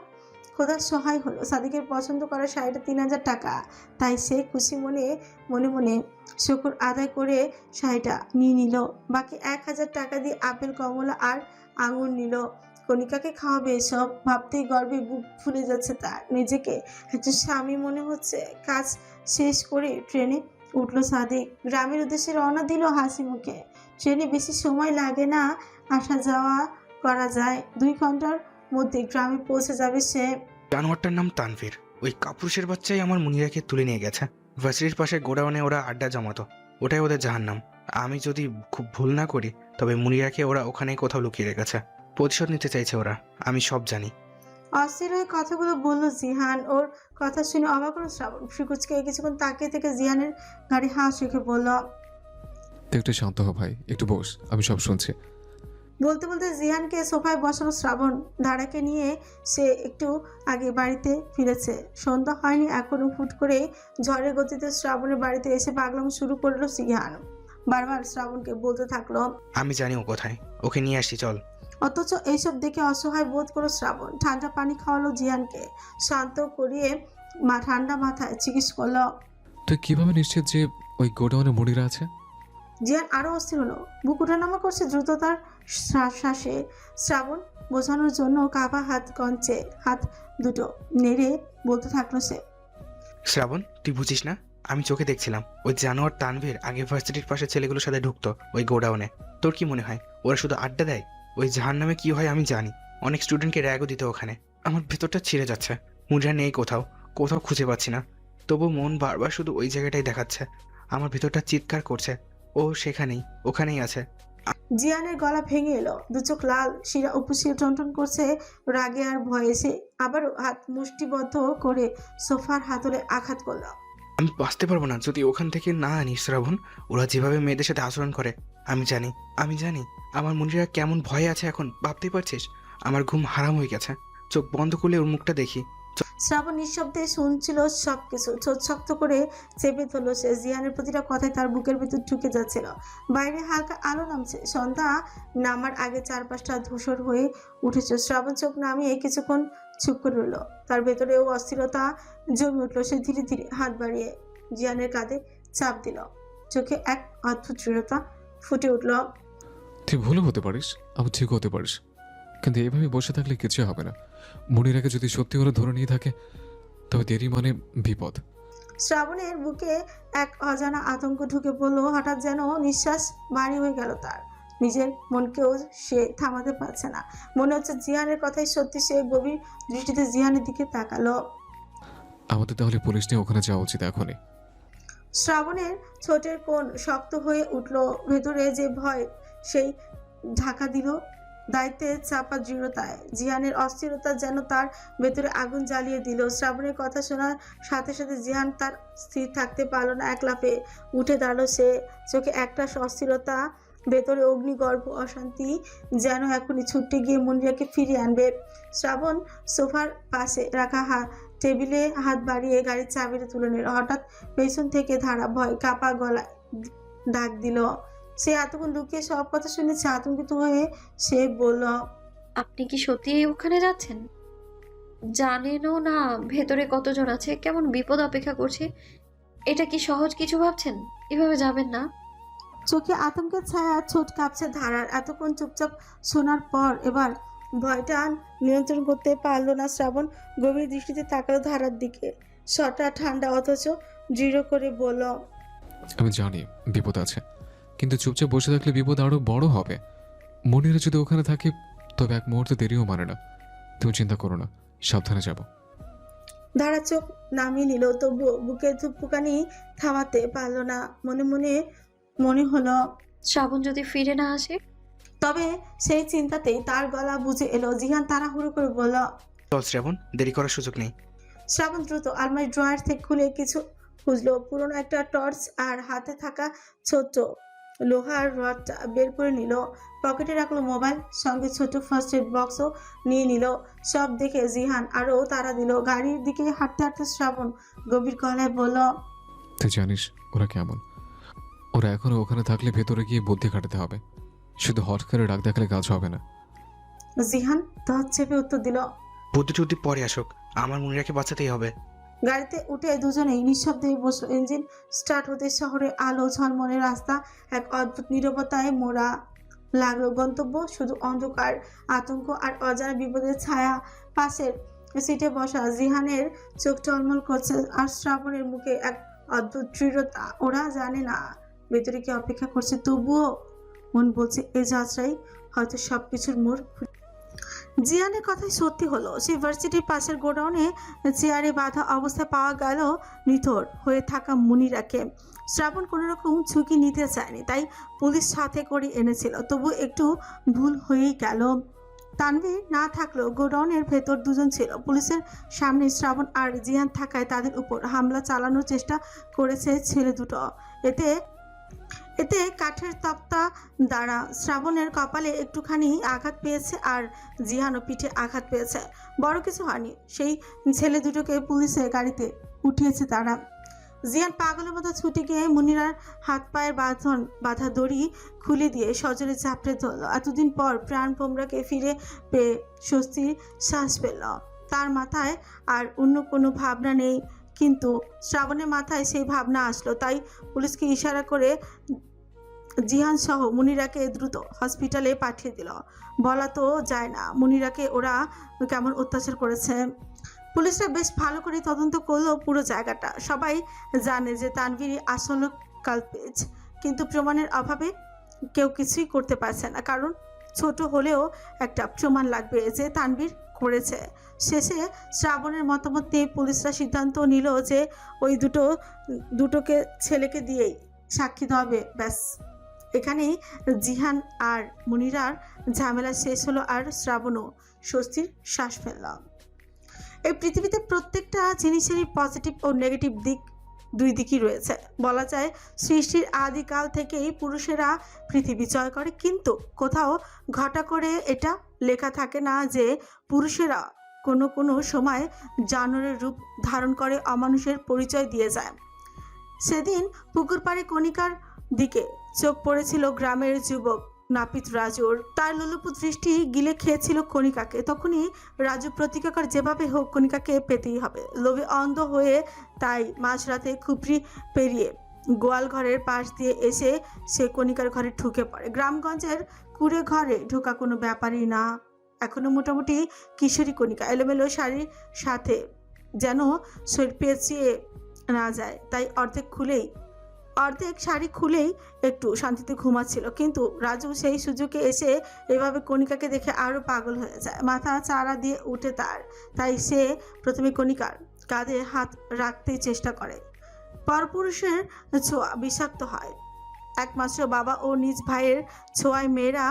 খোদার সহায় হলো সাদিকের পছন্দ করা শাড়িটা 3,000 টাকা। তাই সে খুশি মনে মনে শুকর আদায় করে শাড়িটা নিয়ে নিল। বাকি 1,000 টাকা দিয়ে আপেল, কমলা আর আঙুর নিল। কণিকাকে খাওয়াবে সব ভাবতেই গর্বে বুক ফুলে যাচ্ছে তার। নিজেকে একজন স্বামী মনে হচ্ছে। কাজ শেষ করে ট্রেনে উঠলো সাদিক। গ্রামের উদ্দেশ্যে রওনা দিল হাসি মুখে। ট্রেনে বেশি সময় লাগে না, আসা যাওয়া করা যায়। 2 ঘন্টার মধ্যে গ্রামে পৌঁছে যাবে সে। জানোয়ারটার নাম তানভীর। ওই কাপুরুষের বাচ্চাই আমার মুনিরাকে তুলে নিয়ে গেছে। ভার্সিটির পাশে গোডাউনে ওরা আড্ডা জমাতো, ওটাই ওদের জাহান্নাম। আমি যদি খুব ভুল না করি তবে মুনিরাকে ওরা ওখানেই কোথাও লুকিয়ে রেখেছে। প্রতিশোধ নিতে চাইছে ওরা, আমি সব জানি। অস্থির হয়ে কথাগুলো বললো জিহান। ওর কথা শুনে অবাক হলো শ্রাবণ। ফ্রিকুচকে কিছুক্ষণ তাকিয়ে থেকে জিহানের গাড়ি হাঁস রেখে বলল, তুই একটু শান্ত হ ভাই, একটু বস, আমি সব শুনছি। বলতে বলতে জিহানকে সোফায় বসানো শ্রাবণ। ধারাকে নিয়ে সে একটু আগে বাড়িতে ফিরেছে। সন্ধ্যা হয়নি এখনো। ফুট করে ঝড়ের গতিতে শ্রাবণের বাড়িতে এসে পাগলাম শুরু করলো জিহান। বারবার শ্রাবণকে বলতে থাকলো, আমি জানি ও কোথায়, ওকে নিয়ে আসছি চল। অথচ এইসব দেখে অসহায় বোধ করলো শ্রাবণ। ঠান্ডা পানি খাওয়ালো জিহানকে, শান্ত করিয়ে ঠান্ডা মাথায় জিজ্ঞেস করলো, তুই কিভাবে নিশ্চিত যে ওই গোডাউনে মুড়িরা আছে? জিয়ান আরো অস্থির হলো। বুক ওঠানামা করছে দ্রুত তার শ্বাসে। শ্রাবণ বোঝানোর জন্য কাবা হাত কঞ্চে হাত দুটো নেড়ে বলতে থাকলো সে। শ্রাবণ, তুই বুঝিস না? আমি চোখে দেখছিলাম ওই জানোয়ার তানভীর আগে ভার্সিটির পাশে ছেলেগুলোর সাথে ঢুকতো ওই গোডাউনে। তোর কি মনে হয় ওরা শুধু আড্ডা দেয়? ওই জাহান নামে কি হয় আমি জানি। অনেক স্টুডেন্টকে র্যাগও দিত ওখানে। আমার ভেতরটা ছিঁড়ে যাচ্ছে। মুনিরা নেই কোথাও, কোথাও খুঁজে পাচ্ছি না। তবু মন বারবার শুধু ওই জায়গাটাই দেখাচ্ছে। আমার ভেতরটা চিৎকার করছে, ও সেখানেই, ওখানেই আছে। জিয়ানের গলা ভেঙে এলো, দু চোখ লাল, শিরা উপশিরা টনটন করছে রাগে আর ভয়ে। সে আবারও হাত মুষ্টিবদ্ধ করে সোফার হাতলে আঘাত করলো। আমি বাঁচতে পারবো না যদি ওখান থেকে না আনি শ্রাবণ। ওরা যেভাবে মেয়েদের সাথে আচরণ করে আমি জানি আমার মুনিরা কেমন ভয়ে আছে এখন, ভাবতেই পারছিস? আমার ঘুম হারাম হয়ে গেছে। চোখ বন্ধ করলে ওর মুখটা দেখি। শ্রাবণ নিঃশব্দে শুনছিল সবকিছু। ঠোঁট শক্ত করে চেপে ধরল সে। জিয়ানের প্রতিটা কথাই তার বুকের ভিতর ঢুকে যাচ্ছিল। বাইরে হালকা আলো নামছে। সন্ধ্যা নামার আগে চারপাশটা ধূসর হয়ে উঠেছে। শ্রাবণ চোখ নামিয়ে কিছুক্ষণ চুপ করে রইল। তার ভেতরেও অস্থিরতা জমে উঠল। সে ধীরে ধীরে হাত বাড়িয়ে জিয়ানের কাঁধে চাপ দিল। চোখে এক অদ্ভুত দৃঢ়তা ফুটে উঠল। তুই ভুলও হতে পারিস, আবার ঠিক হতে পারিস, কিন্তু এভাবে বসে থাকলে কিছু হবে না। মনিরাকে যদি সত্যি করে ধরে নিয়ে থাকে তবে দেরি মানে বিপদ। শ্রাবণের বুকে এক অজানা আতঙ্ক ঢুকে পড়ল। হঠাৎ যেন নিঃশ্বাস ভারী হয়ে গেল তার। নিজের মনকেও সে থামাতে পারছে না। মনে হচ্ছে জিহানের কথাই সত্যি। সে গভীর দৃষ্টিতে জিহানের দিকে তাকালো। আমাদের তাহলে পুলিশ নিয়ে ওখানে যাওয়া উচিত এখনই। শ্রাবণের ছোটের কোণ শক্ত হয়ে উঠল। ভেতরে যে ভয় সেই ঢাকা দিল দায়িত্বের চাপা দৃঢ়তায়। জিহানের অস্থিরতা যেন তার ভেতরে আগুন জ্বালিয়ে দিল। শ্রাবণের কথা শোনার সাথে সাথে জিহান তার স্থির থাকতে পারল না। এক লাফে উঠে দাঁড়ালো সে। চোখে একটা অস্থিরতা, ভেতরে অগ্নিগর্ভ অশান্তি, যেন এখনই ছুটে গিয়ে মনিরাকে ফিরিয়ে আনবে। শ্রাবণ সোফার পাশে রাখা টেবিলে হাত বাড়িয়ে গাড়ির চাবিটা তুলে নিল। হঠাৎ পেছন থেকে ধারা ভয় কাপা গলায় ডাক দিল। সে এতক্ষণ লুকিয়ে সব কথা শুনেছে। আতঙ্কিত হয়ে সে বলল, আপনি কি সত্যি ওখানে যাচ্ছেন? জানেনও না ভেতরে কতজন আছে, কেমন বিপদ অপেক্ষা করছে। এটা কি সহজ কিছু ভাবছেন? এভাবে যাবেন না। চোখে আতঙ্কের ছায়া, ছোট কাঁপছে ধারার। এতক্ষণ চুপচাপ শোনার পর এবার ভয়টা নিয়ন্ত্রণ করতে পারল না। শ্রাবণ গভীর দৃষ্টিতে তাকালো ধারার দিকে। স্বরটা ঠান্ডা অথচ দৃঢ় করে বলল, আমি জানি বিপদ আছে, কিন্তু চুপচাপ বসে থাকলে বিপদ আরো বড় হবে। মনিরা যদি ওখানে থাকে তবে এক মুহূর্তে দেরিও মানে না। তুমি চিন্তা করো না, সাবধানে যাব। ধারা চোখ নামিয়ে নিল, তবুও বুকের ধুকপুকানি থামাতে পারল না। মনে হলো শ্রাবণ যদি ফিরে না আসে? তবে সেই চিন্তাতেই তার গলা বুঝে এলো। জিহান তাড়াহুড়ো করে বলল, চল শ্রাবণ, দেরি করার সুযোগ নেই। শ্রাবণ দ্রুত আলমারি ড্রয়ার থেকে খুলে কিছু খুঁজলো। পুরনো একটা টর্চ আর হাতে থাকা ছোট্ট লোহার রডটা বের করে নিল। পকেটে রাখলো মোবাইল, সঙ্গে ছোট ফার্স্ট এড বক্সও নিয়ে নিল। সব দেখে জিহান আরও তাড়া দিল। গাড়ির দিকে হাঁটতে হাঁটতে শ্রাবণ গভীর গলায় বলল, তুই জানিস ওরা কেমন? ওরা এখনো ওখানে থাকলে ভেতরে গিয়ে বুদ্ধি কাটাতে হবে। শুধু হট করে ডাক দেখালে কাজ হবে না। জিহান দাঁত চেপে উত্তর দিল। বুদ্ধি টুদ্ধি পরে আসুক, আমার মুনিরাকে বাঁচাতেই হবে। গাড়িতে উঠে দুজনেই নিঃশব্দে বসলো। ইঞ্জিন স্টার্ট হতে শহরে আলো ঝলমলে রাস্তা এক অদ্ভুত নীরবতায় মোড়া লাগলো। গন্তব্য শুধু অন্ধকার, আতঙ্ক আর অজানা বিপদের ছায়া। পাশের সিটে বসা জিহানের চোখ টলমল করছে আর শ্রাবণের মুখে এক অদ্ভুত দৃঢ়তা। ওরা জানে না ভেতরে কি অপেক্ষা করছে, তবুও মন বলছে এ যাত্রাই হয়তো সবকিছুর মোড়। জিয়ানের কথাই সত্যি হলো। সেই ভার্সিটির পাশের গোডাউনে চেয়ারে বাঁধা অবস্থায় পাওয়া গেল নিথর হয়ে থাকা মুনিরাকে। শ্রাবণ কোনোরকম ঝুঁকি নিতে চায়নি, তাই পুলিশ সাথে করে এনেছিল। তবু একটু ভুল হয়েই গেল। তানভীর না থাকলেও গোডাউনের ভেতর দুজন ছিল। পুলিশের সামনে শ্রাবণ আর জিয়ান থাকায় তাদের উপর হামলা চালানোর চেষ্টা করেছে ছেলে দুটো। এতে কাঠের তক্তা দ্বারা শ্রাবণের কপালে একটুখানি আঘাত পেয়েছে আর জিহানও পিঠে আঘাত পেয়েছে। বড় কিছু হয়নি। সেই ছেলে দুটোকে পুলিশের গাড়িতে উঠিয়েছে তারা। জিয়ান পাগলের মতো ছুটে গিয়ে মুনিরার হাত পায়ের বাঁধা দড়ি খুলে দিয়ে সজোরে চাপড়ে ধরল। এতদিন পর প্রাণ ভোমরাকে ফিরে পেয়ে স্বস্তির শ্বাস পেল। তার মাথায় আর অন্য কোনো ভাবনা নেই, কিন্তু শ্রাবণের মাথায় সেই ভাবনা আসলো। তাই পুলিশকে ইশারা করে জিহান সহ মুনিরাকে দ্রুত হসপিটালে পাঠিয়ে দিল। বলা তো যায় না মুনিরাকে ওরা কেমন অত্যাচার করেছে। পুলিশরা বেশ ভালো করে তদন্ত করলো পুরো জায়গাটা। সবাই জানে যে তানভীরই আসল কালপেজ, কিন্তু প্রমাণের অভাবে কেউ কিছুই করতে পারছে না, কারণ ছোট হলেও একটা প্রমাণ লাগবে যে তানভীর করেছে। শেষে শ্রাবণের মতামত নিয়ে পুলিশরা সিদ্ধান্ত নিল যে ওই দুটোকে ছেলেকে দিয়েই সাক্ষী দেওয়াবে। ব্যাস, এখানেই জিহান আর মুনিরার ঝামেলা শেষ হলো, আর শ্রাবণও স্বস্তির শ্বাস ফেলল। এই পৃথিবীতে প্রত্যেকটা জিনিসেরই পজিটিভ ও নেগেটিভ দিক, দুই দিকই রয়েছে। বলা যায় সৃষ্টির আদিকাল থেকেই পুরুষেরা পৃথিবী জয় করে, কিন্তু কোথাও ঘটা করে এটা লেখা থাকে না যে পুরুষেরা কোনো কোনো সময় জানোয়ারের রূপ ধারণ করে অমানুষের পরিচয় দিয়ে যায়। সেদিন পুকুর পাড়ে কণিকার দিকে চোখ পড়েছিল গ্রামের যুবক নাপিত রাজুর। তার লোলুপ দৃষ্টি গিলে খেয়েছিল কণিকাকে। তখনই রাজু প্রতিজ্ঞার যেভাবে হোক কণিকাকে পেতেই হবে। লোভে অন্ধ হয়ে তাই মাঝরাতে খুপড়ি পেরিয়ে গোয়াল ঘরের পাশ দিয়ে এসে সে কণিকার ঘরে ঢুকে পড়ে। গ্রামগঞ্জের কুড়ে ঘরে ঢোকা কোনো ব্যাপারই না। এখনো মোটামুটি কিশোরী কণিকা, এলোমেলো শাড়ির সাথে যেন শরীর পেঁচিয়ে না যায়, তাই অর্ধেক শাড়ি খুলেই একটু শান্তিতে ঘুমাচ্ছিল। কিন্তু রাজু সেই সুযোগে এসে এভাবে কণিকাকে দেখে আরও পাগল হয়ে যায়। মাথা চারা দিয়ে উঠে তাই সে প্রথমে কণিকার কাঁধে হাত রাখতেই চেষ্টা করে। পরপুরুষের ছোঁয়া বিষাক্ত হয়। একমাত্র বাবা ও নিজ ভাইয়ের ছোঁয়ায় মেয়েরা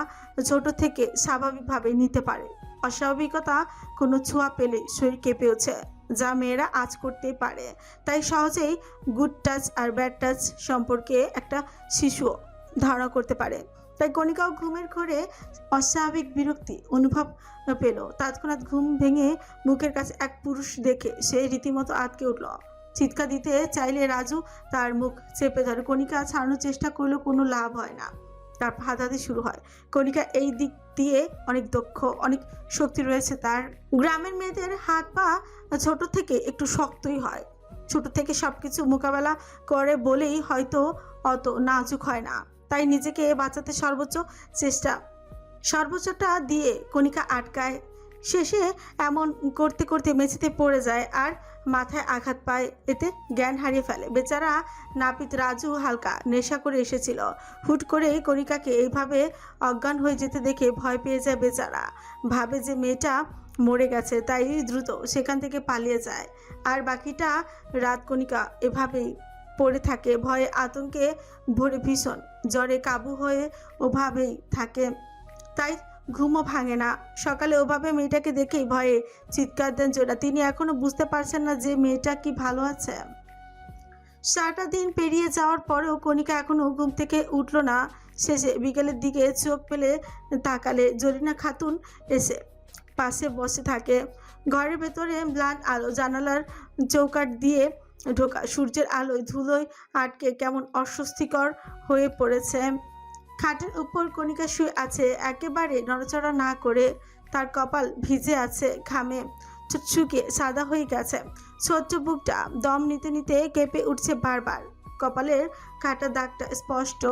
ছোট থেকে স্বাভাবিকভাবে নিতে পারে। অস্বাভাবিকতা কোনো ছোঁয়া পেলে শরীর কেঁপে ওঠে, যা মেয়েরা আজ করতেই পারে। তাই সহজেই গুড টাচ আর ব্যাড টাচ সম্পর্কে একটা শিশুও ধারণা করতে পারে। তাই কণিকাও ঘুমের ঘরে অস্বাভাবিক বিরক্তি অনুভব পেল। তৎক্ষণাৎ ঘুম ভেঙে মুখের কাছে এক পুরুষ দেখে সে রীতিমতো আটকে উঠল। চিৎকার দিতে চাইলে রাজু তার মুখ চেপে ধরে। কণিকা ছাড়ানোর চেষ্টা করলেও কোনো লাভ হয় না, তার হাতাহাতি শুরু হয়। কণিকা এই দিক দিয়ে অনেক দক্ষ, অনেক শক্তি রয়েছে তার। গ্রামের মেয়েদের হাত পা ছোট থেকে একটু শক্তই হয়, ছোট থেকে সবকিছু মোকাবেলা করে বলেই হয়তো অত নাজুক হয় না। তাই নিজেকে বাঁচাতে সর্বোচ্চটা দিয়ে কণিকা আটকায়। শেষে এমন করতে করতে মেঝেতে পড়ে যায় আর মাথায় আঘাত পায়, এতে জ্ঞান হারিয়ে ফেলে। বেচারা নাপিত রাজু হালকা নেশা করে এসেছিল। হুট করে কণিকাকে এইভাবে অজ্ঞান হয়ে যেতে দেখে ভয় পেয়ে যায় বেচারা। ভাবে যে মেয়েটা মরে গেছে, তাই দ্রুত সেখান থেকে পালিয়ে যায়। আর বাকিটা রাত কণিকা এভাবেই পড়ে থাকে, ভয়ে আতঙ্কে ভরে ভীষণ জ্বরে কাবু হয়ে ওভাবেই থাকে। তাই ঘুমও ভাঙে না। সকালে ওভাবে মেয়েটাকে দেখেই ভয়ে চিৎকার দেন জোড়া। তিনি এখনো বুঝতে পারছেন না যে মেয়েটা কি ভালো আছে। সারাটা দিন পেরিয়ে যাওয়ার পরেও কণিকা এখনো ঘুম থেকে উঠল না। শেষে বিকেলের দিকে চোখ পেলে তাকালে জরিনা খাতুন এসে পাশে বসে থাকে। ঘরের ভেতরে ম্লান আলো, জানালার চৌকাঠ দিয়ে ঢোকা সূর্যের আলোয় ধুলোয় আটকে কেমন অস্বস্তিকর হয়ে পড়েছে। খাটের উপর কণিকা শুয়ে আছে, একেবারে নড়াচড়া না করে। তার কপাল ভিজে আছে ঘামে, শুকিয়ে সাদা হয়ে গেছে। ছোট্ট বুকটা দম নিতে নিতে কেঁপে উঠছে বারবার। কপালের কাটা দাগটা স্পষ্ট।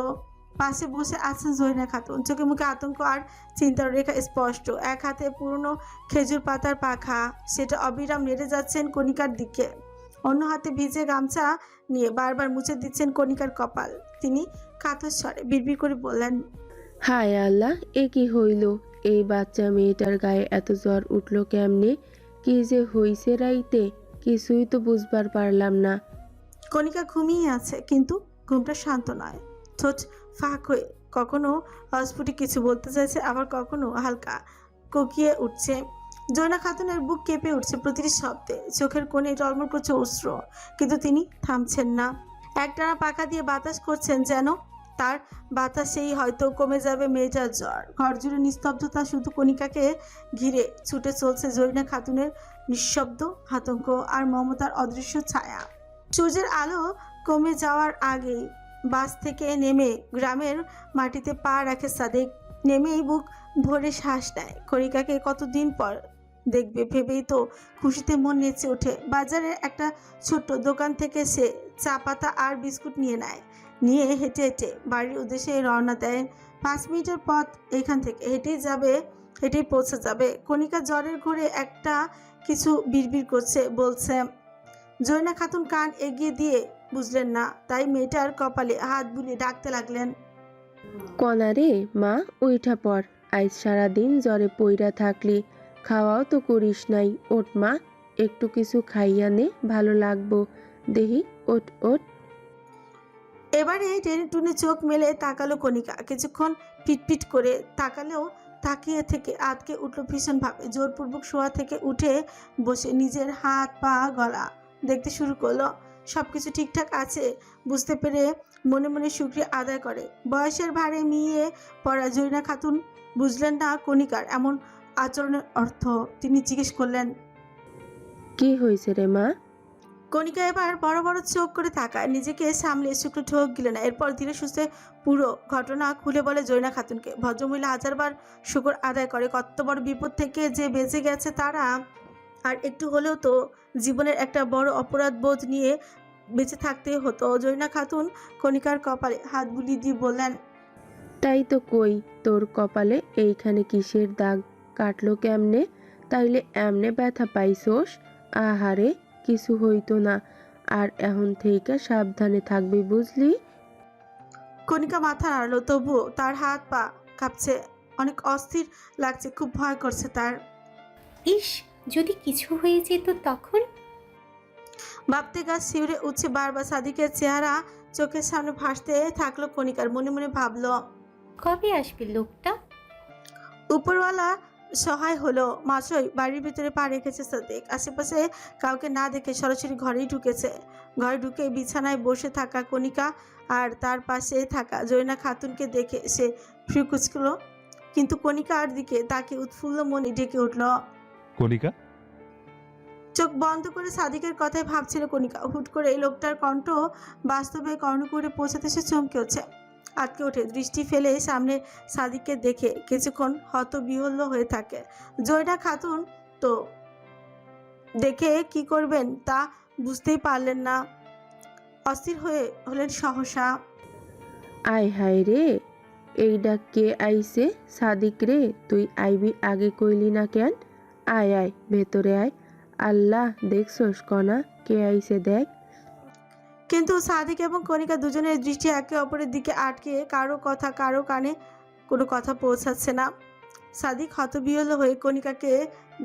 পাশে বসে আছেন জরিনা খাতুন, চোখে মুখে আতঙ্ক আর চিন্তার রেখা স্পষ্ট। এক হাতে পুরনো খেজুর পাতার পাখা, সেটা অবিরাম নেড়ে যাচ্ছেন কণিকার দিকে। অন্য হাতে ভিজে গামছা নিয়ে বারবার মুছে দিচ্ছেন কণিকার কপাল। তিনি কাতর স্বরে বিড়বিড় করে বললেন, হায় আল্লাহ, এ কি হইল? এই বাচ্চা মেয়েটার গায়ে এত জ্বর উঠল কেমনে? কি যে হইছে রাইতে, কিছুই তো বুঝবার পারলাম না। কণিকা ঘুমিয়ে আছে, কিন্তু ঘুমটা শান্ত নয়। ঠোঁট ফাঁক হয়ে কখনো অস্ফুটি কিছু বলতে চাইছে, আবার কখনো হালকা কোকিয়ে উঠছে। জরিনা খাতুনের বুক কেঁপে উঠছে প্রতিটি শব্দে, চোখের কোণে টলমল করছে অশ্রু, কিন্তু তিনি থামছেন না। একটানা পাখা দিয়ে বাতাস করছেন, যেন তার বাতাসেই হয়তো কমে যাবে মেয়েটার জ্বর। ঘর জুড়ে নিস্তব্ধতা, শুধু কণিকাকে ঘিরে ছুটে চলছে জরিনা খাতুনের নিঃশব্দ আতঙ্ক আর মমতার অদৃশ্য ছায়া। সূর্যের আলো কমে যাওয়ার আগেই বাস থেকে নেমে গ্রামের মাটিতে পা রাখে সাদেক। নেমেই বুক ভরে শ্বাস নেয়। কণিকাকে কতদিন পর দেখবে ভেবেই তো খুশিতে মন নেচে ওঠে। বাজারের একটা ছোট্ট দোকান থেকে সে চা পাতা আর বিস্কুট নিয়ে নেয়, নিয়ে হেঁটে হেঁটে বাড়ির উদ্দেশ্যে রওনা দেয়। 5 মিনিটের পথ এখান থেকে হেঁটেই পৌঁছে যাবে। কণিকা জ্বরের ঘোরে একটা কিছু বিড়বিড় করছে, বলছে। জৈনা খাতুন কান এগিয়ে দিয়ে বুঝলেন না, তাই মেয়েটার কপালে হাত বুলিয়ে ডাকতে লাগলেন। কনা রে মা, ওইটা পর। আজ সারাদিন জ্বরে পইরা থাকলি, খাওয়াও তো করিস নাই। ওঠ মা, একটু কিছু খাইয়া নে, ভালো লাগবো। দেহি, ওঠ ওঠ। এবারে টেনে টুনে চোখ মেলে তাকালো কণিকা। কিছুক্ষণ পিটপিট করে তাকালেও তাকিয়ে থেকে আটকে উঠল ভীষণভাবে। জোরপূর্বক শোয়া থেকে উঠে বসে নিজের হাত পা গলা দেখতে শুরু করলো। সবকিছু ঠিকঠাক আছে বুঝতে পেরে মনে মনে শুকরিয়া আদায় করে। বয়সের ভারে মিয়ে পড়া জৈনা খাতুন বুঝলেন না কণিকার এমন আচরণের অর্থ। তিনি জিজ্ঞেস করলেন, কি হয়েছে রে মা? কণিকা এবার বড় বড় চোখ করে তাকায়, নিজেকে সামলে শুক্র ঠোক গিলে না। এরপর ধীরে সুস্থে পুরো ঘটনা খুলে বলে জৈনা খাতুনকে। ভদ্রমহিলা হাজারবার শুকর আদায় করে কত বড় বিপদ থেকে যে বেঁচে গেছে তারা। আর একটু হলেও তো জীবনের একটা বড় অপরাধ বোধ নিয়ে বেঁচে থাকতে হতো। জৈনা খাতুন কণিকার কপালে হাত বুলিয়ে দিয়ে বললেন, তাই তো কই, তোর কপালে এইখানে কিসের দাগ কাটলো কেমনে? তাইলে এমনে ব্যথা পাইছোস? আহারে, কিছু হইতো না। আর এখন থেকে সাবধানে থাকবি, বুঝলি? কণিকা মাথা নাড়ল, তবুও তার হাত পা কাঁপছে, অনেক অস্থির লাগছে, খুব ভয় করছে তার। ইস, যদি কিছু হয়ে যেত তখন? ভাবতে গা শিউরে উঠছে বারবার। সাদিকের চেহারা চোখের সামনে ভাসতে থাকলো কণিকার। মনে মনে ভাবলো, কবে আসবে লোকটা? উপরওয়ালা সহায় হলো। মাসই বাড়ির ভিতরে পা রেখেছে সাদিক। আশেপাশে কাউকে না দেখে সরাসরি ঘরেই ঢুকেছে। ঘরে ঢুকে বিছানায় বসে থাকা কণিকা আর তার পাশে থাকা জৈনা খাতুনকে দেখে সে ফ্রি কুচকল, কিন্তু কণিকার দিকে তাকে উৎফুল্ল মনে ডেকে উঠল। কণিকা, চোখ বন্ধ করে সাদিকের কথায় ভাবছিল কণিকা। হুট করে এই লোকটার কণ্ঠ বাস্তবে কর্ণকুরে পৌঁছাতে সে চমকে উঠছে, আটকে ওঠে। দৃষ্টি ফেলে সামনে সাদিককে দেখে কিছুক্ষণ হতবিহ্বল হয়ে থাকে। জয়না খাতুন তো দেখে কি করবেন তা বুঝতেই পারলেন না, অস্থির হলেন সহসা। আয় হায় রে, এই ডাক কে আইছে? সাদিক রে, তুই আইবি আগে কইলি না কেন? আয় আয়, ভেতরে আয়। আল্লাহ, দেখছস কনা, কে আইছে দেখ। কিন্তু সাদিক এবং কণিকা দুজনের দৃষ্টি একে অপরের দিকে আটকে, কারো কথা কারো কানে কোনো কথা পৌঁছাচ্ছে না। সাদিক হতবিহ্বল হয়ে কণিকাকে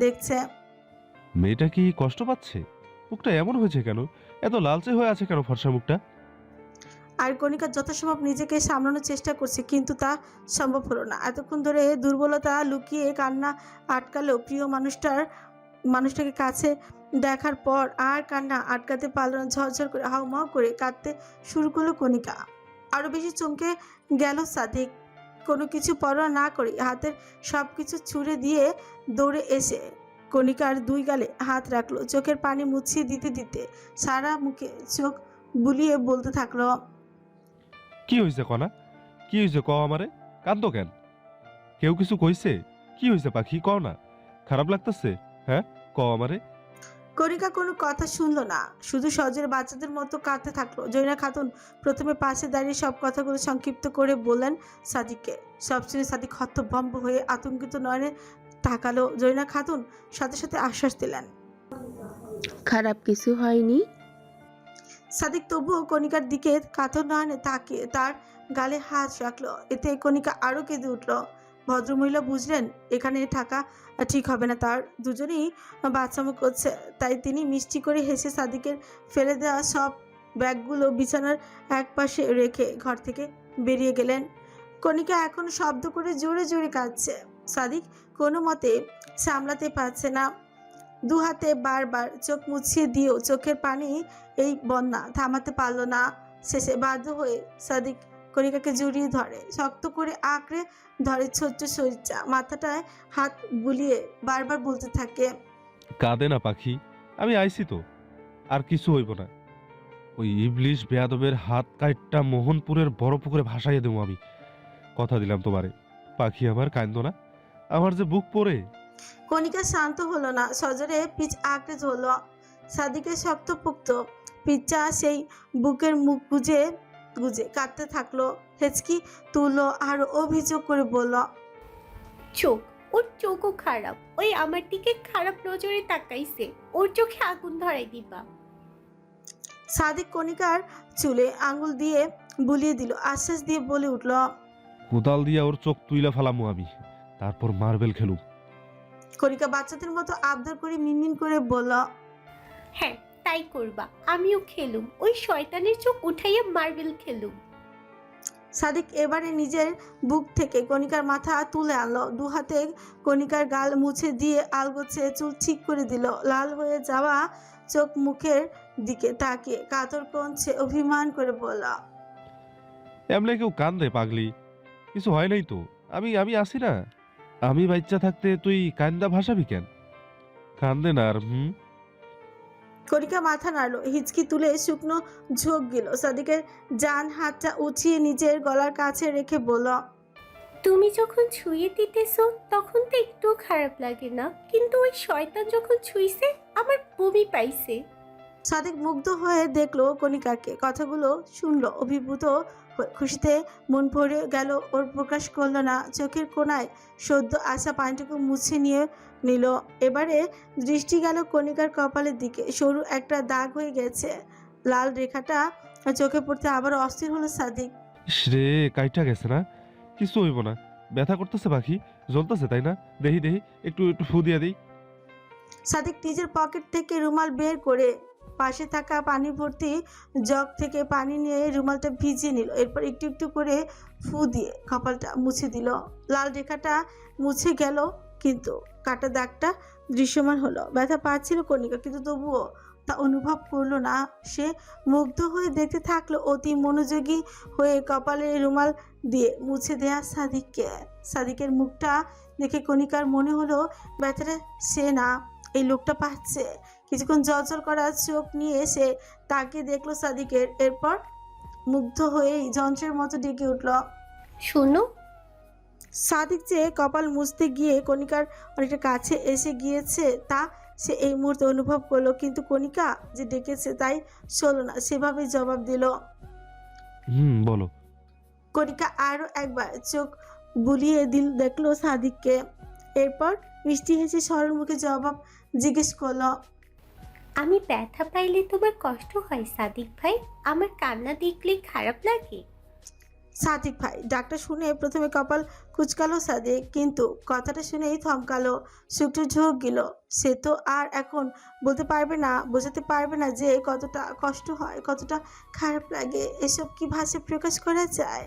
দেখছে। মেয়েটা কি কষ্ট পাচ্ছে? মুখটা এমন হয়েছে কেন? এত লালচে হয়ে আছে কেন ফর্সা মুখটা? আর কণিকা যথাসম্ভব নিজেকে সামলানোর চেষ্টা করছে, কিন্তু তা সম্ভব হলো না। এতক্ষণ ধরে দুর্বলতা লুকিয়ে কান্না আটকালেও প্রিয় মানুষটাকে কাছে দেখার পর আর কান্না আটকাতে পারল না। ঝরঝর করে হাউমাউ করে কাঁদতে শুরু করলো কণিকা। আরও বেশি চমকে গেল সাদিক। কোনো কিছু পরোয়া না করে হাতের সব কিছু ছুঁড়ে দিয়ে দৌড়ে এসে কণিকার দুই গালে হাত রাখলো। চোখের পানি মুছিয়ে দিতে দিতে সারা মুখে চোখ বুলিয়ে বলতে থাকলো, কি হয়েছে কনা? কি হয়েছে ক আমারে? কাঁদো কেন? কেউ কিছু কইছে? কি হয়েছে পাখি, ক না। খারাপ লাগতেছে? হ্যাঁ, ক আমারে। কণিকা কোনো কথা শুনলো না, শুধু সজের বাচ্চাদের মতো কাঁদতে থাকলো। জৈনা খাতুন প্রথমে পাশে দাঁড়িয়ে সব কথাগুলো সংক্ষিপ্ত করে বললেন সাদিককে। সব শুনে সাদিক হতভম্ব হয়ে আতঙ্কিত নয়নে তাকালো। জৈনা খাতুন সাথে সাথে আশ্বাস দিলেন, খারাপ কিছু হয়নি। সাদিক তবুও কণিকার দিকে কাতর নয়নে তাকিয়ে তার গালে হাত রাখলো। এতে কণিকা আরও কেঁদে উঠল। ভদ্রমহিলা বুঝলেন এখানে থাকা ঠিক হবে না, তার দুজনেই বাচ্চামো করছে। তাই তিনি মিষ্টি করে হেসে সাদিকের ফেলে দেওয়া সব ব্যাগগুলো বিছানার এক পাশে রেখে ঘর থেকে বেরিয়ে গেলেন। কণিকা এখন শব্দ করে জোরে জোরে কাঁদছে। সাদিক কোনো মতে সামলাতে পারছে না, দু হাতে বারবার চোখ মুছিয়ে দিয়েও চোখের পানি এই বন্যা থামাতে পারল না। শেষে বাধ্য হয়ে সাদিক কণিকাকে জড়িয়ে ধরে, শক্ত করে আঁকড়ে ধরে ছোট্ট শরীরটা। মাথাটায় হাত বুলিয়ে বারবার বলতে থাকে, কাঁদে না পাখি, আমি আইছি তো, আর কিছু হইব না। ওই ইবলিশ বেয়াদবের হাত কাইটটা মোহনপুরের বড় পুকুরে ভাসাইয়ে দেবো আমি। কথা দিলাম তোমারে। পাখি আমার, কান্দো না। আমার যে বুক পড়ে। কণিকা শান্ত হলো না, সজরে পিচ আঁকড়ে ধরল। সাদিকের শক্তপোক্ত পিচা সেই বুকের মুখ গুজে গুজে কাঁদতে থাকলো। হেঁচকি তুললো আর অভিযোগ করে বলল, চোখ, ওর চোখও খারাপ। ওই আমার দিকে খারাপ নজরে তাকাইছে। ওর চোখে আগুন ধরাই দিবা। সাদিক কণিকার চুলে আঙ্গুল দিয়ে বুলিয়ে দিল, আশ্বাস দিয়ে বলে উঠল, কোদাল দিয়া ওর চোখ তুইলা ফেলামু আমি, তারপর মার্বেল খেলুম। কণিকা বাচ্চাদের মতো আবদার করে মিনমিন করে বলল, হ্যাঁ, তাই করবা। আমিও খেলুম। ওই শয়তানের চোখ উঠাইয়া মার্বেল খেলুম। সাদিক এবারে নিজের বুক থেকে কণিকার মাথা তুলে আনলো, দু হাতে কণিকার গাল মুছে দিয়ে আলগোছে চুল ঠিক করে দিল। লাল হয়ে যাওয়া চোখ মুখের দিকে তাকিয়ে কাতর কঞ্চে অভিমান করে বলল, এমলে কেউ কান্দে পাগলি? কিছু হয় নাই তো। আমি আমি আসি না। আমি বাচ্চা থাকতে তুই কান্দা ভাসাবি কেন? কান্দে না আর। কণিকা মাথা নাড়লো, হিচকি তুলে শুকনো ঝোঁক গেল। সাদিকের জান হাতটা উঠিয়ে নিজের গলার কাছে রেখে বলল, তুমি যখন ছুঁয়ে দিতেছো তখন তো একটু খারাপ লাগে না, কিন্তু ওই শয়তান যখন ছুঁইছে আমার বমি পাইছে। সাদিক মুগ্ধ হয়ে দেখলো কণিকাকে, কথাগুলো শুনলো অভিভূত হয়ে। খুশিতে মন ভরে গেল ওর, প্রকাশ করলো না। চোখের কোণায় সদ্য আসা পানিটুকু মুছে নিয়ে নিল। এবারে দৃষ্টি গেল কণিকার কপালের দিকে, সরু একটা দাগ হয়ে গেছে। লাল রেখাটা চোখে পড়তে আবার অস্থির হলো সাদিক। রে কাইটা গেছে না? কিছু হইব না। ব্যথা করতেছে পাখি, জ্বলতেছে তাই না? দেহি দেহি একটু একটু ফু দিয়া দিই। সাদিক নিজের পকেট থেকে রুমাল বের করে পাশে থাকা পানি ভর্তি জগ থেকে পানি নিয়ে রুমালটা ভিজিয়ে নিল। এরপর একটু একটু করে ফু দিয়ে কপালটা মুছে দিল। লাল রেখাটা মুছে গেল, কিন্তু কাটা দাগটা দৃশ্যমান হলো। ব্যথা পাচ্ছিল কণিকা, কিন্তু তবুও তা অনুভব করলো না। সে মুগ্ধ হয়ে দেখতে থাকলো, অতি মনোযোগী হয়ে কপালে রুমাল দিয়ে মুছে দেয়া সাদিককে। সাদিকের মুখটা দেখে কণিকার মনে হলো ব্যথাটা সে না, এই লোকটা পাচ্ছে। কিছুক্ষণ জলজল করা চোখ নিয়ে সে তাকে দেখলো সাদিকের। এরপর মুগ্ধ হয়েই যন্ত্রের মতো ডেকে উঠল, শোনো। সাদিক যে কপাল মুছতে গিয়ে কণিকার অনেকটা কাছে এসে গিয়েছে তা সে এই মুহূর্তে অনুভব করলো, কিন্তু কণিকা যে ডেকেছে তাই শোনো না, সেভাবে জবাব দিল। বলো। কণিকা আরো একবার চোখ বুলিয়ে দেখলো সাদিককে। এরপর মিষ্টি হেসে সরল মুখে জবাব জিজ্ঞেস করলো, আমি ব্যথা পাইলে তোমার কষ্ট হয় সাদিক ভাই? আমার কান্না দেখলে খারাপ লাগে? সাদিক ভাই ডাক্তার শুনে প্রথমে কপাল কুচকালো সাদিক, কিন্তু কথাটা শুনেই থমকালো, শুকনো ঝোঁক গেল। সে তো আর এখন বলতে পারবে না, বোঝাতে পারবে না যে কতটা কষ্ট হয়, কতটা খারাপ লাগে। এসব কি ভাষায় প্রকাশ করা যায়?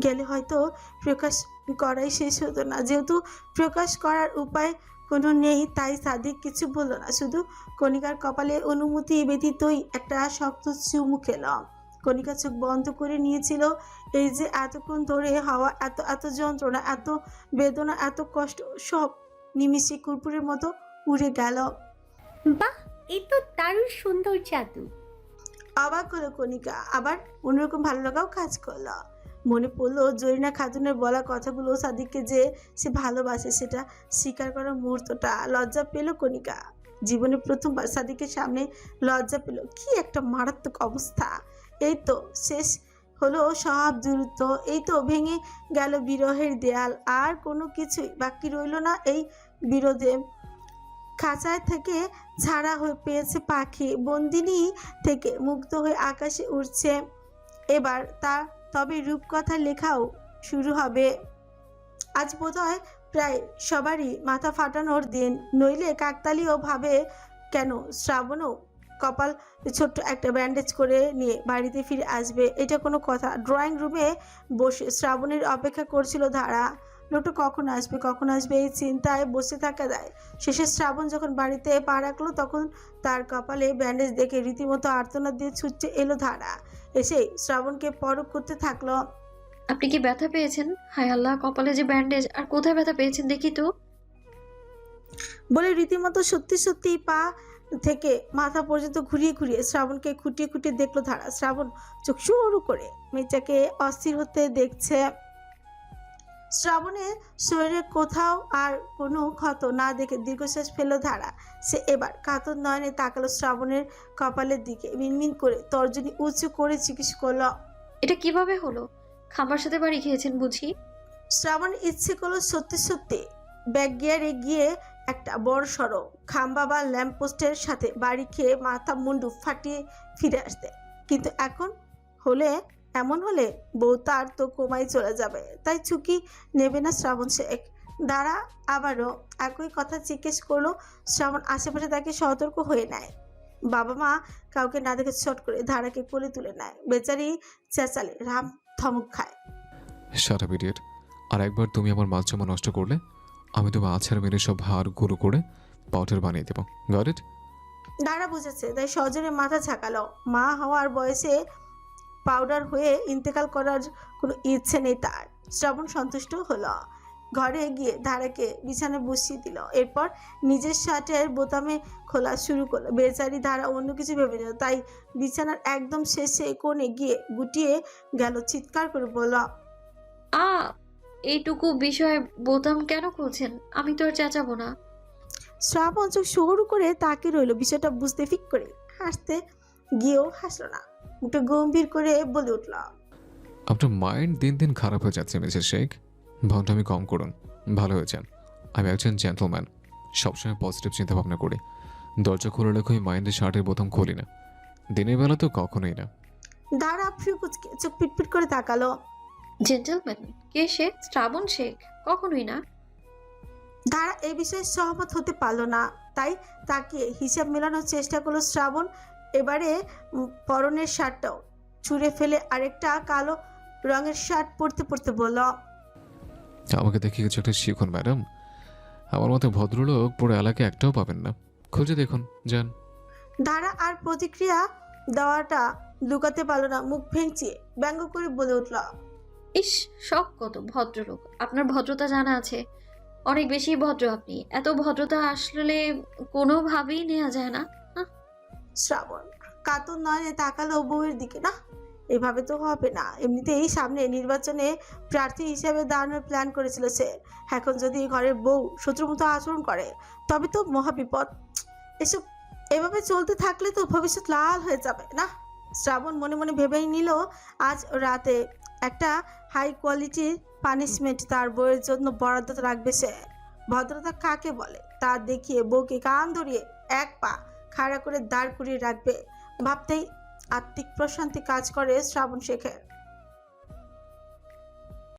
গেলে হয়তো প্রকাশ করাই শেষ হতো না। যেহেতু প্রকাশ করার উপায় কোনো নেই, তাই সাদিক কিছু বলল না, শুধু কণিকার কপালে অনুমতি ব্যতীতই একটা শক্ত চুমু খেল। কণিকা চোখ বন্ধ করে নিয়েছিল। এই যে এতক্ষণ ধরে হওয়া এত এত যন্ত্রণা, এত বেদনা, এত কষ্ট, সব নিমিষে কুরকুরের মতো উড়ে গেল। বাহ, এই তো দারুণ সুন্দর জাদু। অবাক হলো কণিকা, আবার অন্যরকম ভালো লাগাও কাজ করলো। মনে পড়লো জরিনা খাতুনের বলা কথাগুলো, সাদিককে যে সে ভালোবাসে সেটা স্বীকার করার মুহূর্তটা। লজ্জা পেল কণিকা, জীবনে প্রথমবার সাদিকের সামনে লজ্জা পেল। কি একটা মারাত্মক অবস্থা! এই তো শেষ হলো সব দূরত্ব, এই তো ভেঙে গেল বিরহের দেয়াল, আর কোনো কিছুই বাকি রইল না। এই বিরোধে খাঁচায় থেকে ছাড়া হয়ে পেয়েছে পাখি, বন্দিনী থেকে মুক্ত হয়ে আকাশে উড়ছে। এবার তা তবে রূপকথা লেখাও শুরু হবে। আজ বোধহয় প্রায় সবারই মাথা ফাটানোর দিন, নইলে কাকতালীয় ভাবে কেন শ্রাবণও কপাল ছোট্ট একটা ব্যান্ডেজ করে নিয়ে বাড়িতে ফিরে আসবে? এটা কোনো কথা? ড্রয়িং রুমে বসে শ্রাবণের অপেক্ষা করছিল ধারা। লোকটা কখন আসবে এই চিন্তায় বসে থাকা দেয়। শেষে শ্রাবণ যখন বাড়িতে পা রাখলো, তখন তার কপালে ব্যান্ডেজ দেখে রীতিমতো আর্তনাদ দিয়ে ছুটছে এলো ধারা। এসেই শ্রাবণকে পরখ করতে থাকলো। আপনি কি ব্যথা পেয়েছেন? হায় আল্লাহ, কপালে যে ব্যান্ডেজ, আর কোথায় ব্যথা পেয়েছেন দেখি তো। বলে রীতিমতো সত্যি সত্যি পা থেকে মাথা পর্যন্ত ঘুরিয়ে ঘুরিয়ে শ্রাবণকে খুঁটিয়ে খুঁটিয়ে দেখলো ধারা। শ্রাবণ চোখ শুরু করে মেয়েটাকে অস্থির হতে দেখছে। শ্রাবণের শরীরে কোথাও আর কোনো ক্ষত না দেখে দীর্ঘশ্বাস ফেলল ধারা। সে এবার কাতর নয়নে তাকালো শ্রাবণের কপালের দিকে, মিনমিন করে তর্জনী উঁচু করে জিজ্ঞেস করল, এটা কিভাবে হলো? খাবার সাথে বাড়ি খেয়েছেন বুঝি? শ্রাবণ ইচ্ছে করলো সত্যি সত্যি ব্যাক গিয়ারে গিয়ে একটা বড় সড়ো খাম্বা বা ল্যাম্পপোস্টের সাথে বাড়ি খেয়ে মাথা মুন্ডু ফাটিয়ে ফিরে আসতে, কিন্তু এমন হলে বউ তার তো কোমায় চলে যাবে, তাই চুকি নেবে না শ্রাবণ শেখ। দাঁড়া আবারও একই কথা জিজ্ঞেস করলো। শ্রাবণ আশেপাশে তাকে সতর্ক হয়ে নেয়। বাবা মা কাউকে না দেখে চট করে ধারাকে কোলে তুলে নেয়। বেচারি চেঁচালে, রাম ধমক খায়। Shut up idiot. আর একবার তুমি আমার মাছ জমা নষ্ট করলে আমি তোমার আছাড় মেরে সব হাড় গুঁড়ো করে পাউডার বানিয়ে দেবো। Got it? দাঁড়া বুঝেছে, তাই সজনে মাথা ঝাঁকালো। মা হওয়ার বয়সে পাউডার হয়ে ইন্তেকাল করার কোনো ইচ্ছে নেই তার। শ্রাবণ সন্তুষ্ট হলো। ঘরে গিয়ে ধারাকে বিছানায় বসিয়ে দিল। এরপর নিজের শার্টের বোতামে খোলা শুরু করলো। বেচারি ধারা অন্য কিছু ভেবে নিল, তাই বিছানার একদম শেষে কোণে গিয়ে গুটিয়ে গেল, চিৎকার করে বলল, এইটুকু বিষয়ে বোতাম কেন খুলছেন? আমি তো আর চেঁচাবো না। শ্রাবণ চোখ সরু করে তাকিয়ে রইল, বিষয়টা বুঝতে ফিক করে হাসতে গিয়েও হাসলো না। মুখটা গম্ভীর করে বলে উঠল, আপনার মাইন্ড দিন দিন খারাপ হয়ে যাচ্ছে মিসেস শেখ। ভণ্ডামি কম করুন, ভালো হয়েছেন। আমি একজন জেন্টলম্যান, সবসময় পজিটিভ চিন্তা ভাবনা করি। দরজা খুলে রেখে ওই মাইন্ডের শার্টের বোতাম খুলি না, দিনের বেলা তো কখনোই না। দাঁড়া ফ্রি কুচকে চোখ পিটপিট করে তাকালো। জেন্টলম্যান? কে সে? শ্রাবণ শেখ? কখনোই না। ধারা এই বিষয়ে সহমত হতে পারলো না, তাই তাকে হিসাব মেলানোর চেষ্টা করলো শ্রাবণ। এবারে পরনের শার্টটাও ছুঁড়ে ফেলে আরেকটা কালো রঙের শার্ট পরতে পরতে বলল, আমাকে দেখে কিছু একটা শিখুন ম্যাডাম। আমার মতো ভদ্রলোক পুরো এলাকায় একটাও পাবেন না, খুঁজে দেখুন যান। ধারা আর প্রতিক্রিয়া দেওয়াটা লুকাতে পারলো না, মুখ ভেঙচিয়ে ব্যঙ্গ করে বলে উঠল, ইস, শখ কত ভদ্রলোক! আপনার ভদ্রতা জানা আছে, অনেক বেশি ভদ্র আপনি। এত ভদ্রতা আসলে কোনোভাবেই নেওয়া যায় না। শ্রাবণ কাতর নয়নে তাকালো বউয়ের দিকে। না, এভাবে তো হবে না। এমনিতেই সামনে নির্বাচনে প্রার্থী হিসেবে দাঁড়ানোর প্ল্যান করেছিল সে। এখন যদি ঘরের বউ শত্রুর মতো আচরণ করে তবে তো মহাবিপদ। এভাবে চলতে থাকলে তো ভবিষ্যৎ লাল হয়ে যাবে। না, শ্রাবণ মনে মনে ভেবেই নিল আজ রাতে একটা হাই কোয়ালিটির পানিশমেন্ট তার বউয়ের জন্য বরাদ্দ রাখবে সে। ভদ্রতা কাকে বলে তা দেখিয়ে বউকে কান ধরিয়ে এক পা খাড়া করে দাঁড় করিয়ে রাখবে। ভাবতেই আত্মিক প্রশান্তি কাজ করে শ্রাবণ শেখের।